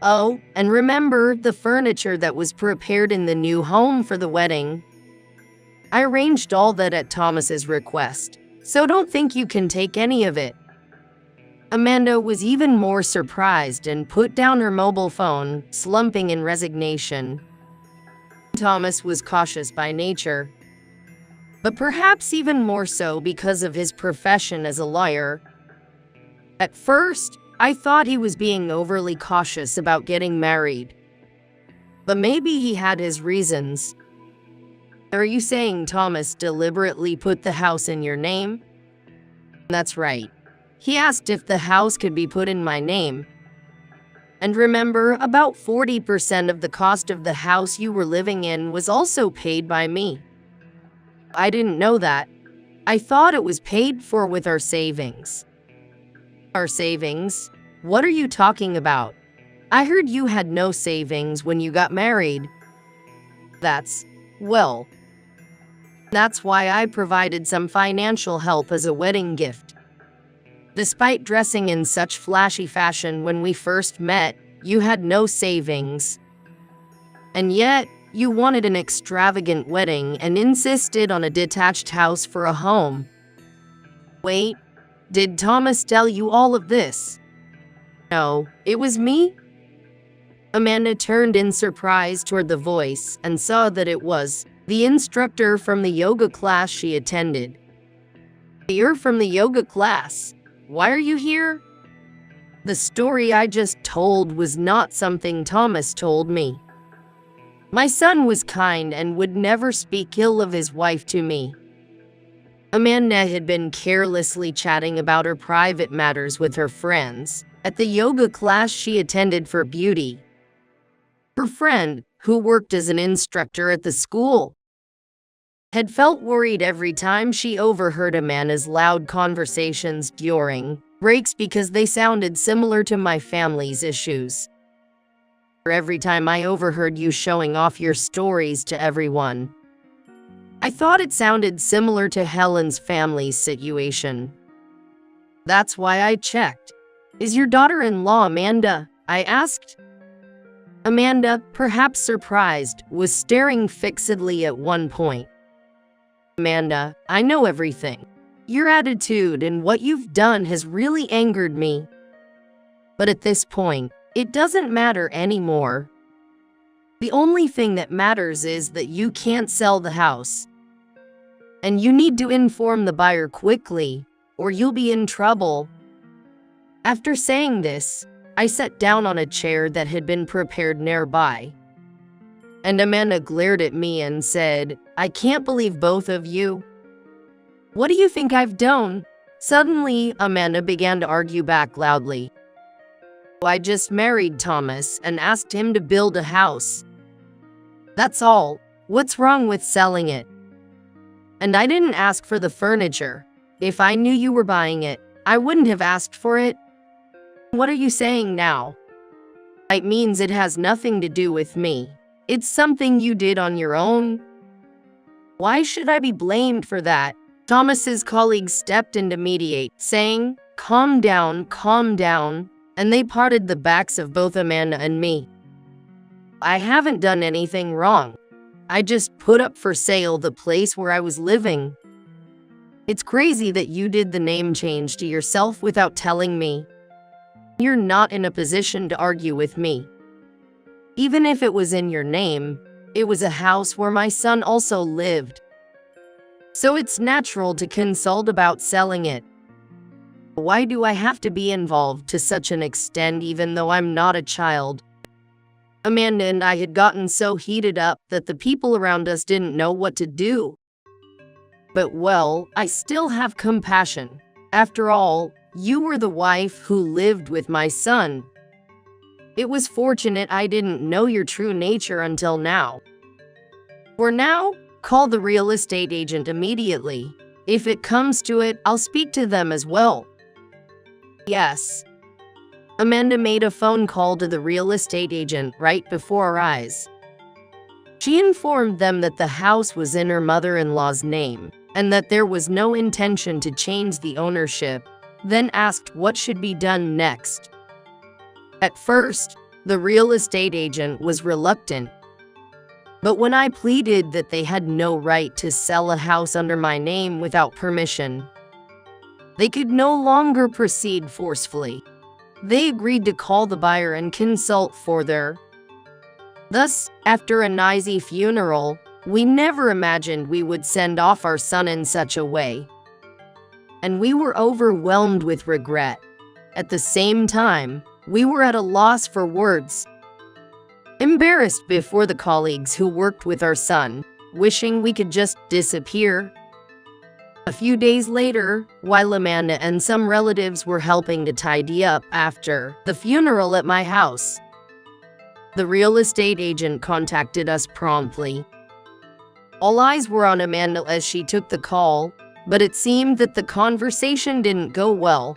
Oh, and remember the furniture that was prepared in the new home for the wedding? I arranged all that at Thomas's request, so don't think you can take any of it." Amanda was even more surprised and put down her mobile phone, slumping in resignation. Thomas was cautious by nature, but perhaps even more so because of his profession as a lawyer. At first, I thought he was being overly cautious about getting married, but maybe he had his reasons. "Are you saying Thomas deliberately put the house in your name?" "That's right. He asked if the house could be put in my name. And remember, about 40% of the cost of the house you were living in was also paid by me." "I didn't know that. I thought it was paid for with our savings." "Our savings? What are you talking about? I heard you had no savings when you got married." That's why I provided some financial help as a wedding gift. Despite dressing in such flashy fashion when we first met, you had no savings. And yet, you wanted an extravagant wedding and insisted on a detached house for a home. Wait, did Thomas tell you all of this? No, it was me? Amanda turned in surprise toward the voice and saw that it was the instructor from the yoga class she attended. "You're from the yoga class. Why are you here?" "The story I just told was not something Thomas told me. My son was kind and would never speak ill of his wife to me." Amanda had been carelessly chatting about her private matters with her friends at the yoga class she attended for beauty. Her friend, who worked as an instructor at the school, had felt worried every time she overheard Amanda's loud conversations during breaks because they sounded similar to my family's issues. "Every time I overheard you showing off your stories to everyone, I thought it sounded similar to Helen's family's situation. That's why I checked. Is your daughter-in-law Amanda?" I asked. Amanda, perhaps surprised, was staring fixedly at one point. "Amanda, I know everything. Your attitude and what you've done has really angered me. But at this point, it doesn't matter anymore. The only thing that matters is that you can't sell the house. And you need to inform the buyer quickly, or you'll be in trouble." After saying this, I sat down on a chair that had been prepared nearby. And Amanda glared at me and said, "I can't believe both of you. What do you think I've done?" Suddenly, Amanda began to argue back loudly. "I just married Thomas and asked him to build a house. That's all. What's wrong with selling it? And I didn't ask for the furniture. If I knew you were buying it, I wouldn't have asked for it." "What are you saying now?" "It means it has nothing to do with me. It's something you did on your own." "Why should I be blamed for that?" Thomas's colleague stepped in to mediate, saying, calm down, and they parted the backs of both Amanda and me. "I haven't done anything wrong. I just put up for sale the place where I was living. It's crazy that you did the name change to yourself without telling me. You're not in a position to argue with me. Even if it was in your name, it was a house where my son also lived. So it's natural to consult about selling it. Why do I have to be involved to such an extent even though I'm not a child?" Amanda and I had gotten so heated up that the people around us didn't know what to do. But I still have compassion. After all, you were the wife who lived with my son. It was fortunate I didn't know your true nature until now. For now, call the real estate agent immediately. If it comes to it, I'll speak to them as well. Yes. Amanda made a phone call to the real estate agent right before our eyes. She informed them that the house was in her mother-in-law's name and that there was no intention to change the ownership, then asked what should be done next. At first, the real estate agent was reluctant. But when I pleaded that they had no right to sell a house under my name without permission, They could no longer proceed forcefully. They agreed to call the buyer and consult further. Thus, after a noisy funeral, we never imagined we would send off our son in such a way. And we were overwhelmed with regret. At the same time, we were at a loss for words. Embarrassed before the colleagues who worked with our son, wishing we could just disappear. A few days later, while Amanda and some relatives were helping to tidy up after the funeral at my house, the real estate agent contacted us promptly. All eyes were on Amanda as she took the call, but it seemed that the conversation didn't go well.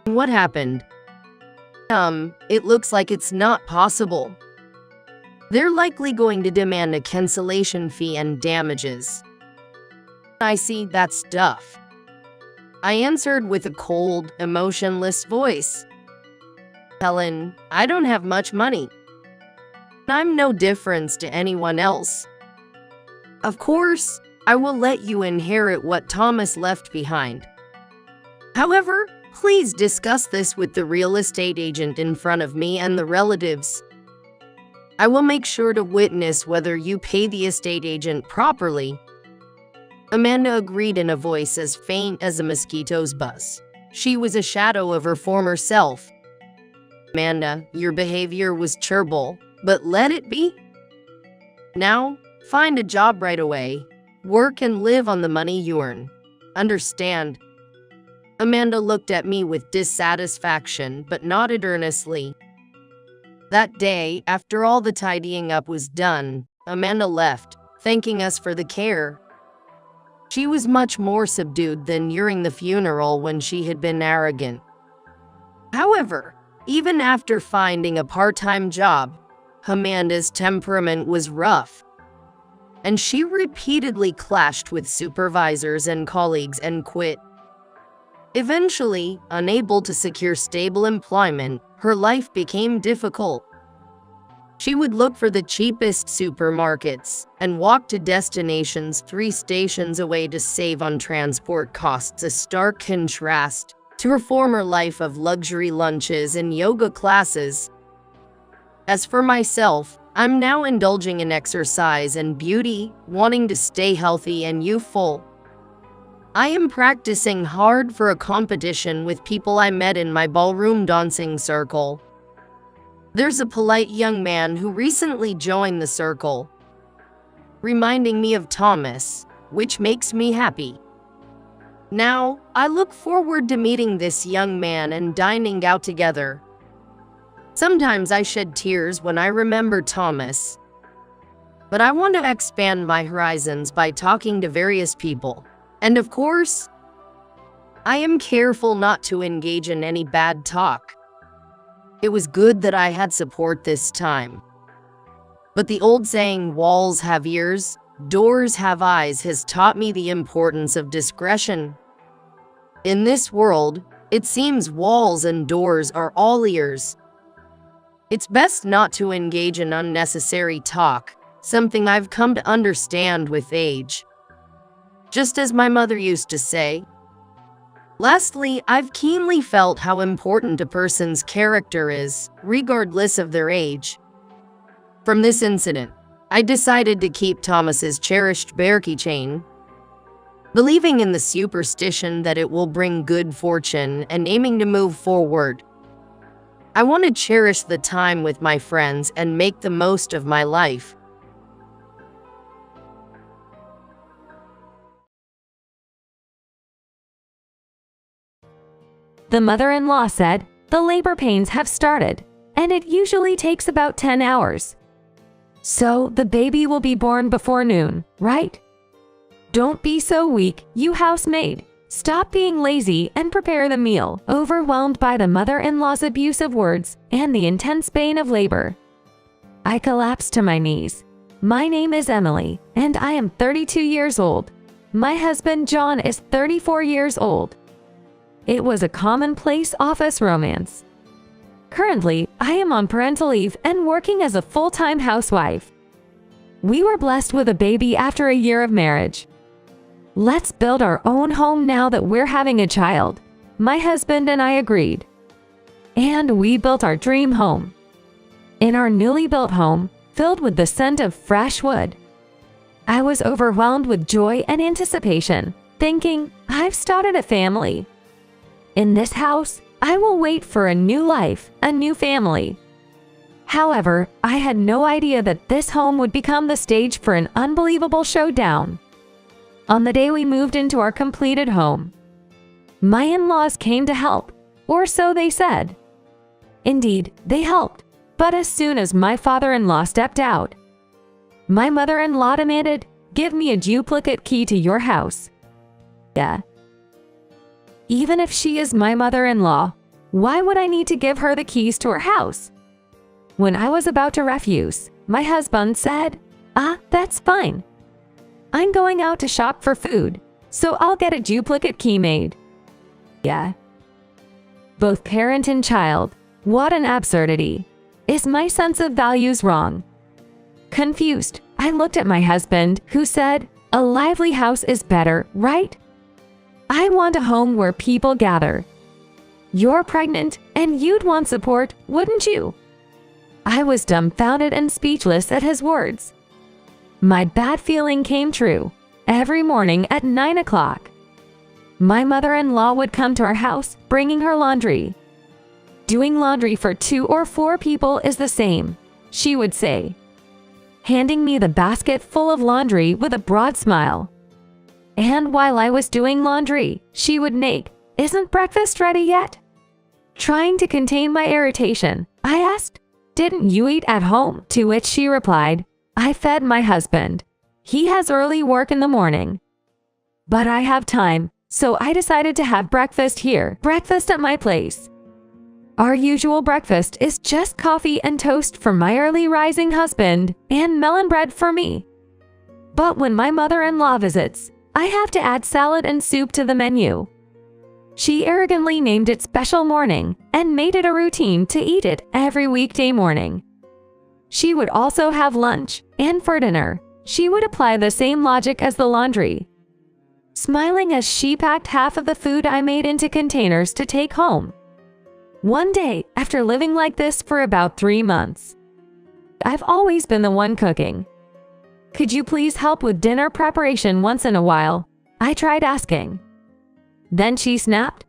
What happened? It looks like it's not possible. They're likely going to demand a cancellation fee and damages. I see that stuff. I answered with a cold, emotionless voice. Helen, I don't have much money. I'm no difference to anyone else. Of course, I will let you inherit what Thomas left behind. However, please discuss this with the real estate agent in front of me and the relatives. I will make sure to witness whether you pay the estate agent properly. Amanda agreed in a voice as faint as a mosquito's buzz. She was a shadow of her former self. Amanda, your behavior was terrible, but let it be. Now, find a job right away. Work and live on the money you earn. Understand? Amanda looked at me with dissatisfaction, but nodded earnestly. That day, after all the tidying up was done, Amanda left, thanking us for the care. She was much more subdued than during the funeral when she had been arrogant. However, even after finding a part-time job, Amanda's temperament was rough, and she repeatedly clashed with supervisors and colleagues and quit. Eventually, unable to secure stable employment, her life became difficult. She would look for the cheapest supermarkets and walk to destinations 3 stations away to save on transport costs, a stark contrast to her former life of luxury lunches and yoga classes. As for myself, I'm now indulging in exercise and beauty, wanting to stay healthy and youthful. I am practicing hard for a competition with people I met in my ballroom dancing circle. There's a polite young man who recently joined the circle, reminding me of Thomas, which makes me happy. Now, I look forward to meeting this young man and dining out together. Sometimes I shed tears when I remember Thomas, but I want to expand my horizons by talking to various people. And of course, I am careful not to engage in any bad talk. It was good that I had support this time. But the old saying, walls have ears, doors have eyes, has taught me the importance of discretion. In this world, it seems walls and doors are all ears. It's best not to engage in unnecessary talk, something I've come to understand with age. Just as my mother used to say. Lastly, I've keenly felt how important a person's character is, regardless of their age. From this incident, I decided to keep Thomas's cherished bear keychain, believing in the superstition that it will bring good fortune and aiming to move forward. I want to cherish the time with my friends and make the most of my life. The mother-in-law said, the labor pains have started, and it usually takes about 10 hours. So the baby will be born before noon, right? Don't be so weak, you housemaid. Stop being lazy and prepare the meal. Overwhelmed by the mother-in-law's abusive words and the intense pain of labor, I collapsed to my knees. My name is Emily, and I am 32 years old. My husband John is 34 years old. It was a commonplace office romance. Currently, I am on parental leave and working as a full-time housewife. We were blessed with a baby after a year of marriage. Let's build our own home now that we're having a child. My husband and I agreed. And we built our dream home. In our newly built home, filled with the scent of fresh wood, I was overwhelmed with joy and anticipation, thinking, I've started a family. In this house, I will wait for a new life, a new family. However, I had no idea that this home would become the stage for an unbelievable showdown. On the day we moved into our completed home, my in-laws came to help, or so they said. Indeed, they helped, but as soon as my father-in-law stepped out, my mother-in-law demanded, "Give me a duplicate key to your house." Yeah. Even if she is my mother-in-law, why would I need to give her the keys to her house? When I was about to refuse, my husband said, "That's fine. I'm going out to shop for food, so I'll get a duplicate key made." Yeah. Both parent and child, what an absurdity. Is my sense of values wrong? Confused, I looked at my husband, who said, "A lively house is better, right? I want a home where people gather. You're pregnant, and you'd want support, wouldn't you?" I was dumbfounded and speechless at his words. My bad feeling came true. Every morning at 9 o'clock, my mother-in-law would come to our house, bringing her laundry. "Doing laundry for 2 or 4 people is the same," she would say, handing me the basket full of laundry with a broad smile. And while I was doing laundry, she would nag, "Isn't breakfast ready yet?" Trying to contain my irritation, I asked, "Didn't you eat at home?" To which she replied, "I fed my husband. He has early work in the morning. But I have time, so I decided to have breakfast here, breakfast at my place." Our usual breakfast is just coffee and toast for my early rising husband and melon bread for me. But when my mother-in-law visits, I have to add salad and soup to the menu. She arrogantly named it Special Morning and made it a routine to eat it every weekday morning. She would also have lunch, and for dinner, she would apply the same logic as the laundry, smiling as she packed half of the food I made into containers to take home. One day, after living like this for about 3 months, I've always been the one cooking. "Could you please help with dinner preparation once in a while?" I tried asking. Then she snapped,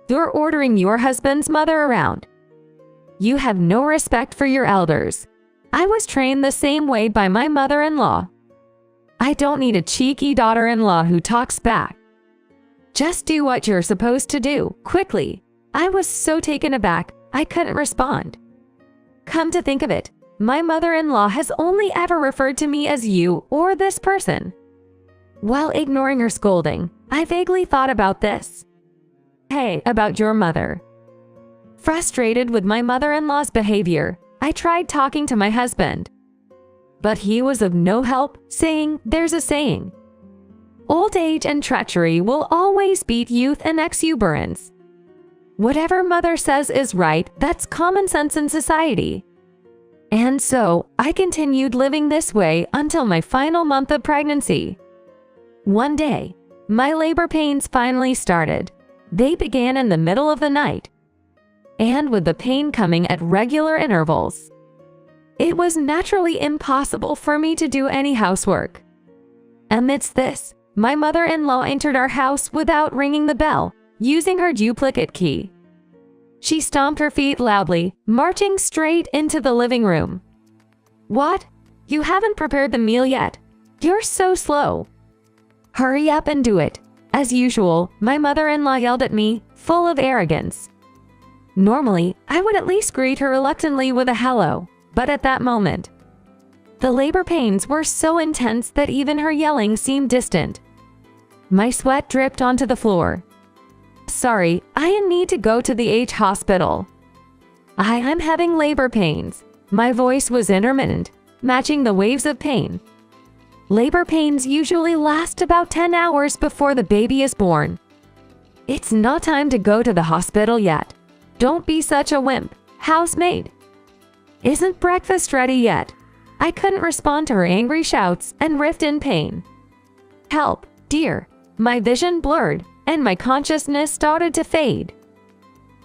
"You're ordering your husband's mother around. You have no respect for your elders." I was trained the same way by my mother-in-law. I don't need a cheeky daughter-in-law who talks back. Just do what you're supposed to do, quickly. I was so taken aback, I couldn't respond. Come to think of it, my mother-in-law has only ever referred to me as you or this person. While ignoring her scolding, I vaguely thought about this. Hey, about your mother. Frustrated with my mother-in-law's behavior, I tried talking to my husband. But he was of no help, saying, "There's a saying. Old age and treachery will always beat youth and exuberance. Whatever mother says is right, that's common sense in society." And so, I continued living this way until my final month of pregnancy. One day, my labor pains finally started. They began in the middle of the night, and with the pain coming at regular intervals, it was naturally impossible for me to do any housework. Amidst this, my mother-in-law entered our house without ringing the bell, using her duplicate key. She stomped her feet loudly, marching straight into the living room. "What? You haven't prepared the meal yet? You're so slow. Hurry up and do it." As usual, my mother-in-law yelled at me, full of arrogance. Normally, I would at least greet her reluctantly with a hello, but at that moment, the labor pains were so intense that even her yelling seemed distant. My sweat dripped onto the floor. "Sorry, I need to go to the hospital. I'm having labor pains." My voice was intermittent, matching the waves of pain. Labor pains usually last about 10 hours before the baby is born. "It's not time to go to the hospital yet. Don't be such a wimp, housemaid. Isn't breakfast ready yet?" I couldn't respond to her angry shouts and writhed in pain. "Help! dear. My vision blurred, and my consciousness started to fade.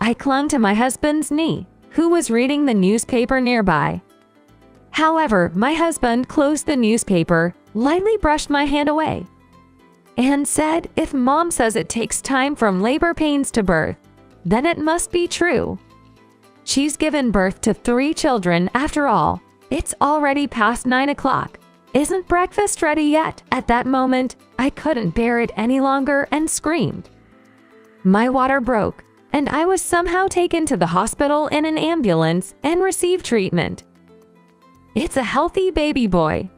I clung to my husband's knee, who was reading the newspaper nearby. However, my husband closed the newspaper, lightly brushed my hand away, and said, "If Mom says it takes time from labor pains to birth, then it must be true. She's given birth to 3 children after all. It's already past 9 o'clock. Isn't breakfast ready yet?" At that moment, I couldn't bear it any longer and screamed. My water broke, and I was somehow taken to the hospital in an ambulance and received treatment. It's a healthy baby boy.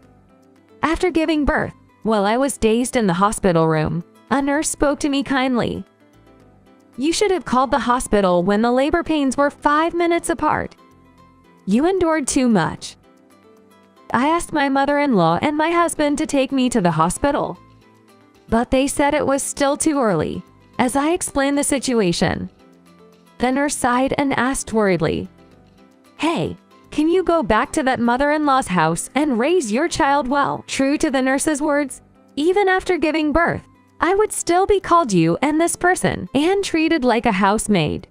After giving birth, while I was dazed in the hospital room, a nurse spoke to me kindly. "You should have called the hospital when the labor pains were 5 minutes apart. You endured too much." I asked my mother-in-law and my husband to take me to the hospital, but they said it was still too early. As I explained the situation, the nurse sighed and asked worriedly, "Hey, can you go back to that mother-in-law's house and raise your child well?" True to the nurse's words, even after giving birth, I would still be called you and this person and treated like a housemaid.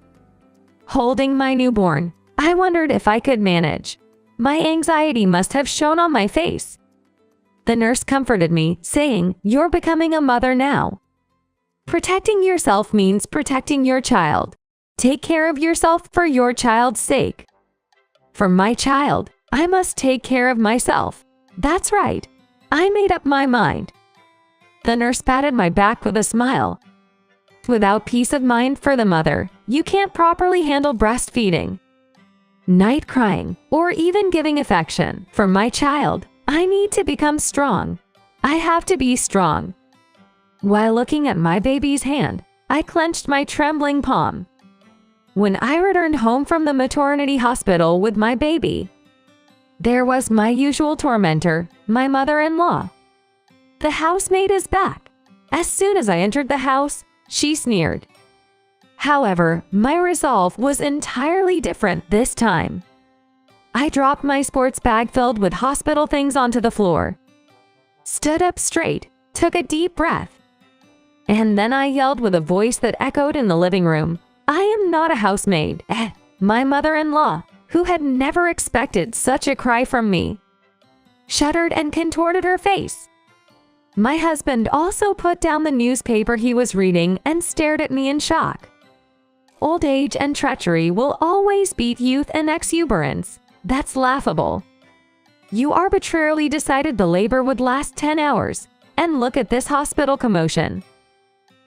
Holding my newborn, I wondered if I could manage. My anxiety must have shown on my face. The nurse comforted me, saying, "You're becoming a mother now. Protecting yourself means protecting your child. Take care of yourself for your child's sake. For my child, I must take care of myself." That's right. I made up my mind. The nurse patted my back with a smile. Without peace of mind for the mother, you can't properly handle breastfeeding, night crying, or even giving affection. For my child, I need to become strong. I have to be strong. While looking at my baby's hand, I clenched my trembling palm. When I returned home from the maternity hospital with my baby, there was my usual tormentor, my mother-in-law. "The housemaid is back." As soon as I entered the house, she sneered. However, my resolve was entirely different this time. I dropped my sports bag filled with hospital things onto the floor, stood up straight, took a deep breath, and then I yelled with a voice that echoed in the living room, "I am not a housemaid." My mother-in-law, who had never expected such a cry from me, shuddered and contorted her face. My husband also put down the newspaper he was reading and stared at me in shock. Old age and treachery will always beat youth and exuberance. That's laughable. You arbitrarily decided the labor would last 10 hours, and look at this hospital commotion.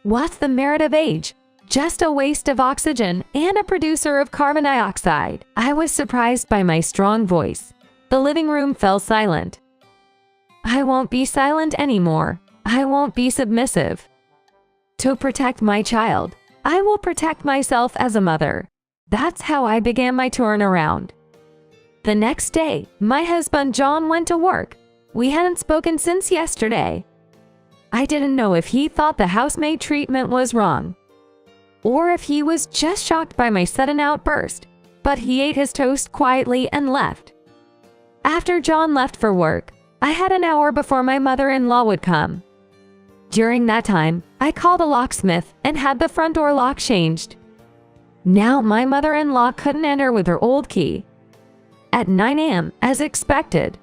What's the merit of age? Just a waste of oxygen and a producer of carbon dioxide. I was surprised by my strong voice. The living room fell silent. I won't be silent anymore. I won't be submissive. To protect my child, I will protect myself as a mother. That's how I began my turnaround. The next day, my husband John went to work. We hadn't spoken since yesterday. I didn't know if he thought the housemaid treatment was wrong, or if he was just shocked by my sudden outburst, but he ate his toast quietly and left. After John left for work, I had an hour before my mother-in-law would come. During that time, I called a locksmith and had the front door lock changed. Now my mother-in-law couldn't enter with her old key. At 9 a.m., as expected,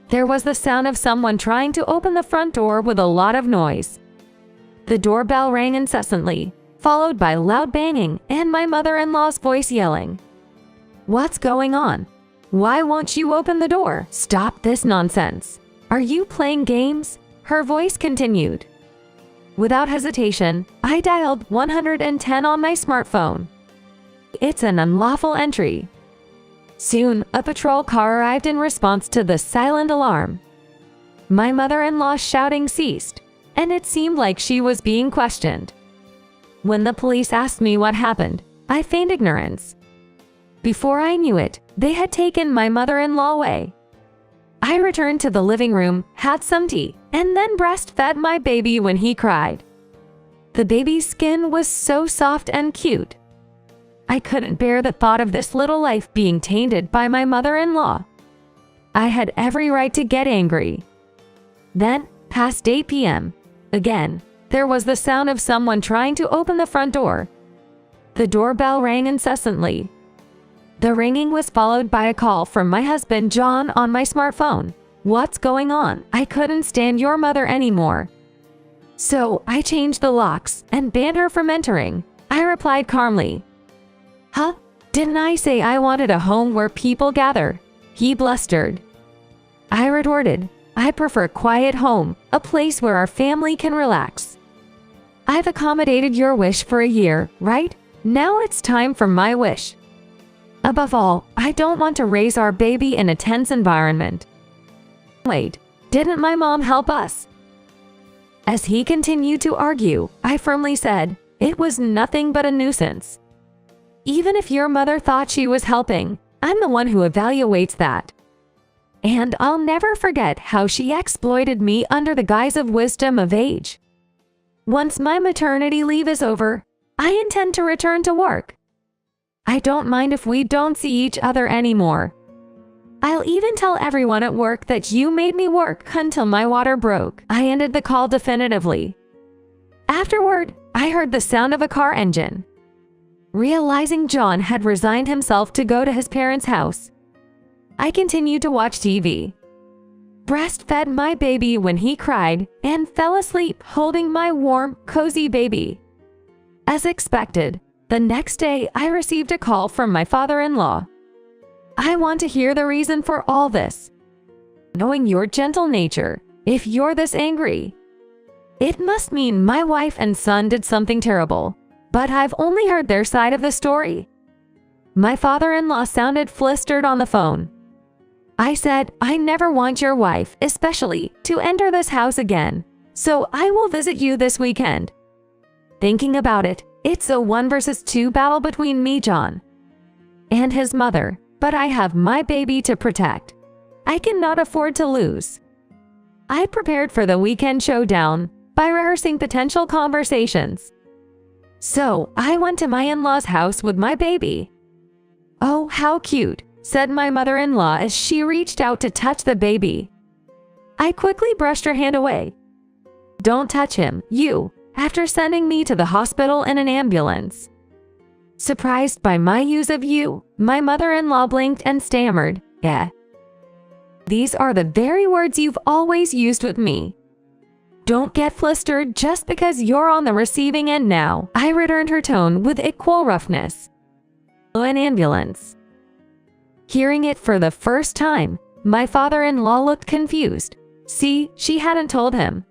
there was the sound of someone trying to open the front door with a lot of noise. The doorbell rang incessantly, followed by loud banging and my mother-in-law's voice yelling, "What's going on? Why won't you open the door? Stop this nonsense. Are you playing games?" Her voice continued. Without hesitation, I dialed 110 on my smartphone. It's an unlawful entry. Soon, a patrol car arrived in response to the silent alarm. My mother-in-law's shouting ceased, and it seemed like she was being questioned. When the police asked me what happened, I feigned ignorance. Before I knew it, they had taken my mother-in-law away. I returned to the living room, had some tea, and then breastfed my baby when he cried. The baby's skin was so soft and cute. I couldn't bear the thought of this little life being tainted by my mother-in-law. I had every right to get angry. Then, past 8 p.m., Again, there was the sound of someone trying to open the front door. The doorbell rang incessantly. The ringing was followed by a call from my husband John on my smartphone. "What's going on? I couldn't stand your mother anymore. So I changed the locks and banned her from entering," I replied calmly. "Huh? Didn't I say I wanted a home where people gather?" he blustered. I retorted, "I prefer a quiet home, a place where our family can relax. I've accommodated your wish for a year, right? Now it's time for my wish. Above all, I don't want to raise our baby in a tense environment." "Wait, didn't my mom help us?" As he continued to argue, I firmly said, "It was nothing but a nuisance. Even if your mother thought she was helping, I'm the one who evaluates that. And I'll never forget how she exploited me under the guise of wisdom of age. Once my maternity leave is over, I intend to return to work. I don't mind if we don't see each other anymore. I'll even tell everyone at work that you made me work until my water broke." I ended the call definitively. Afterward, I heard the sound of a car engine. Realizing John had resigned himself to go to his parents' house, I continued to watch TV, breastfed my baby when he cried, and fell asleep holding my warm, cozy baby. As expected, the next day I received a call from my father-in-law. "I want to hear the reason for all this. Knowing your gentle nature, if you're this angry, it must mean my wife and son did something terrible, but I've only heard their side of the story." My father-in-law sounded flustered on the phone. I said, "I never want your wife, especially, to enter this house again, so I will visit you this weekend. Thinking about it, it's a 1 versus 2 battle between me, John, and his mother, but I have my baby to protect. I cannot afford to lose." I prepared for the weekend showdown by rehearsing potential conversations. So I went to my in-laws' house with my baby. "Oh, how cute," said my mother-in-law as she reached out to touch the baby. I quickly brushed her hand away. "Don't touch him, you," after sending me to the hospital in an ambulance. Surprised by my use of "you," my mother-in-law blinked and stammered, "Yeah. These are the very words you've always used with me. Don't get flustered just because you're on the receiving end now," I returned her tone with equal roughness. An ambulance. Hearing it for the first time, my father-in-law looked confused. See, she hadn't told him.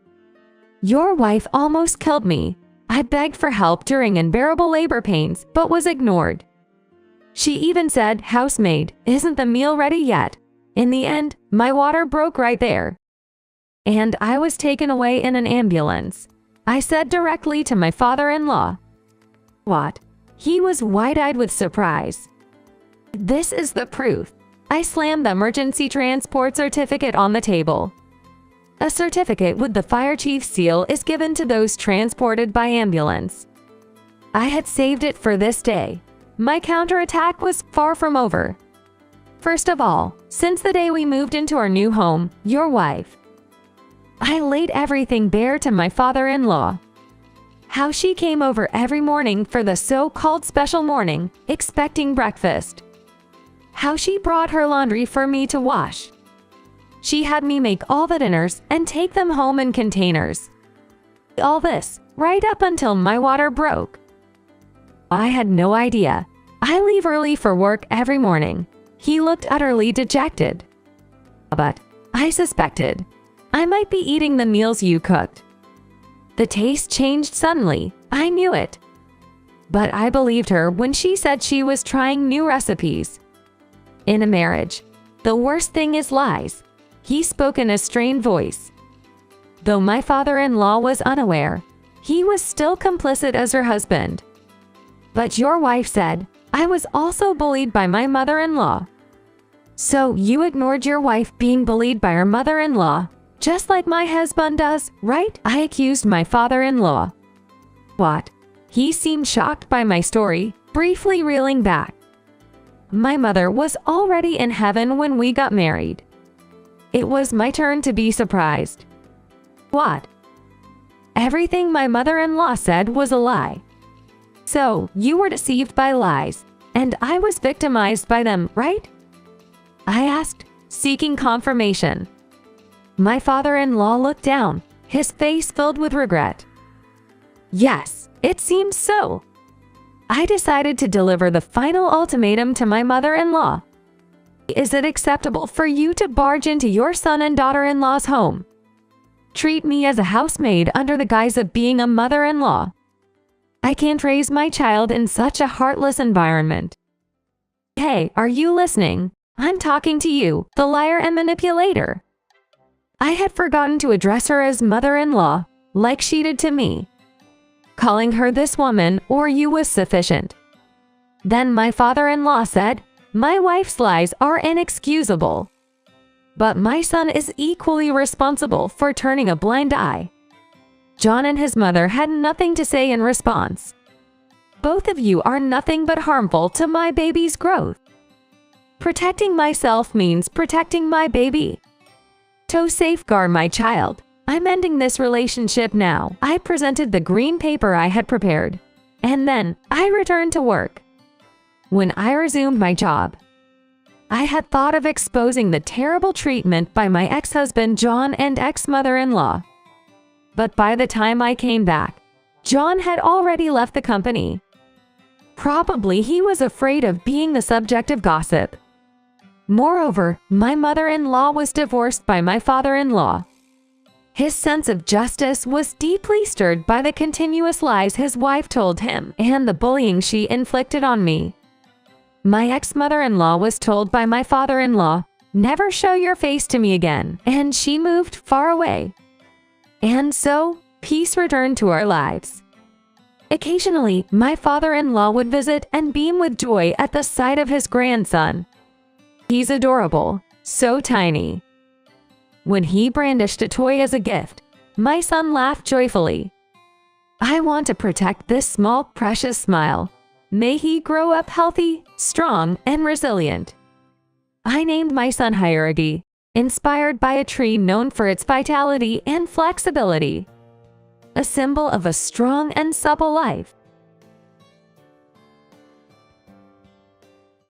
"Your wife almost killed me. I begged for help during unbearable labor pains, but was ignored. She even said, 'Housemaid, isn't the meal ready yet?' In the end, my water broke right there, and I was taken away in an ambulance," I said directly to my father-in-law. "What?" He was wide-eyed with surprise. "This is the proof." I slammed the emergency transport certificate on the table. A certificate with the fire chief's seal is given to those transported by ambulance. I had saved it for this day. My counterattack was far from over. First of all, since the day we moved into our new home, your wife, I laid everything bare to my father-in-law. How she came over every morning for the so-called special morning, expecting breakfast. How she brought her laundry for me to wash. She had me make all the dinners and take them home in containers. All this, right up until my water broke. I had no idea. I leave early for work every morning. He looked utterly dejected. But I suspected I might be eating the meals you cooked. The taste changed suddenly. I knew it. But I believed her when she said she was trying new recipes. In a marriage, the worst thing is lies. He spoke in a strained voice. Though my father-in-law was unaware, he was still complicit as her husband. But your wife said, I was also bullied by my mother-in-law. So you ignored your wife being bullied by her mother-in-law, just like my husband does, right? I accused my father-in-law. What? He seemed shocked by my story, briefly reeling back. My mother was already in heaven when we got married. It was my turn to be surprised. What? Everything my mother-in-law said was a lie. So, you were deceived by lies, and I was victimized by them, right? I asked, seeking confirmation. My father-in-law looked down, his face filled with regret. Yes, it seems so. I decided to deliver the final ultimatum to my mother-in-law. Is it acceptable for you to barge into your son and daughter-in-law's home? Treat me as a housemaid under the guise of being a mother-in-law. I can't raise my child in such a heartless environment. Hey, are you listening? I'm talking to you, the liar and manipulator. I had forgotten to address her as mother-in-law, like she did to me. Calling her this woman or you was sufficient. Then my father-in-law said, my wife's lies are inexcusable. But my son is equally responsible for turning a blind eye. John and his mother had nothing to say in response. Both of you are nothing but harmful to my baby's growth. Protecting myself means protecting my baby. To safeguard my child, I'm ending this relationship now. I presented the green paper I had prepared, and then I returned to work. When I resumed my job, I had thought of exposing the terrible treatment by my ex-husband John and ex-mother-in-law. But by the time I came back, John had already left the company. Probably he was afraid of being the subject of gossip. Moreover, my mother-in-law was divorced by my father-in-law. His sense of justice was deeply stirred by the continuous lies his wife told him and the bullying she inflicted on me. My ex-mother-in-law was told by my father-in-law, never show your face to me again, and she moved far away. And so, peace returned to our lives. Occasionally, my father-in-law would visit and beam with joy at the sight of his grandson. He's adorable, so tiny. When he brandished a toy as a gift, my son laughed joyfully. I want to protect this small, precious smile. May he grow up healthy, strong, and resilient. I named my son Hierarchy, inspired by a tree known for its vitality and flexibility. A symbol of a strong and supple life.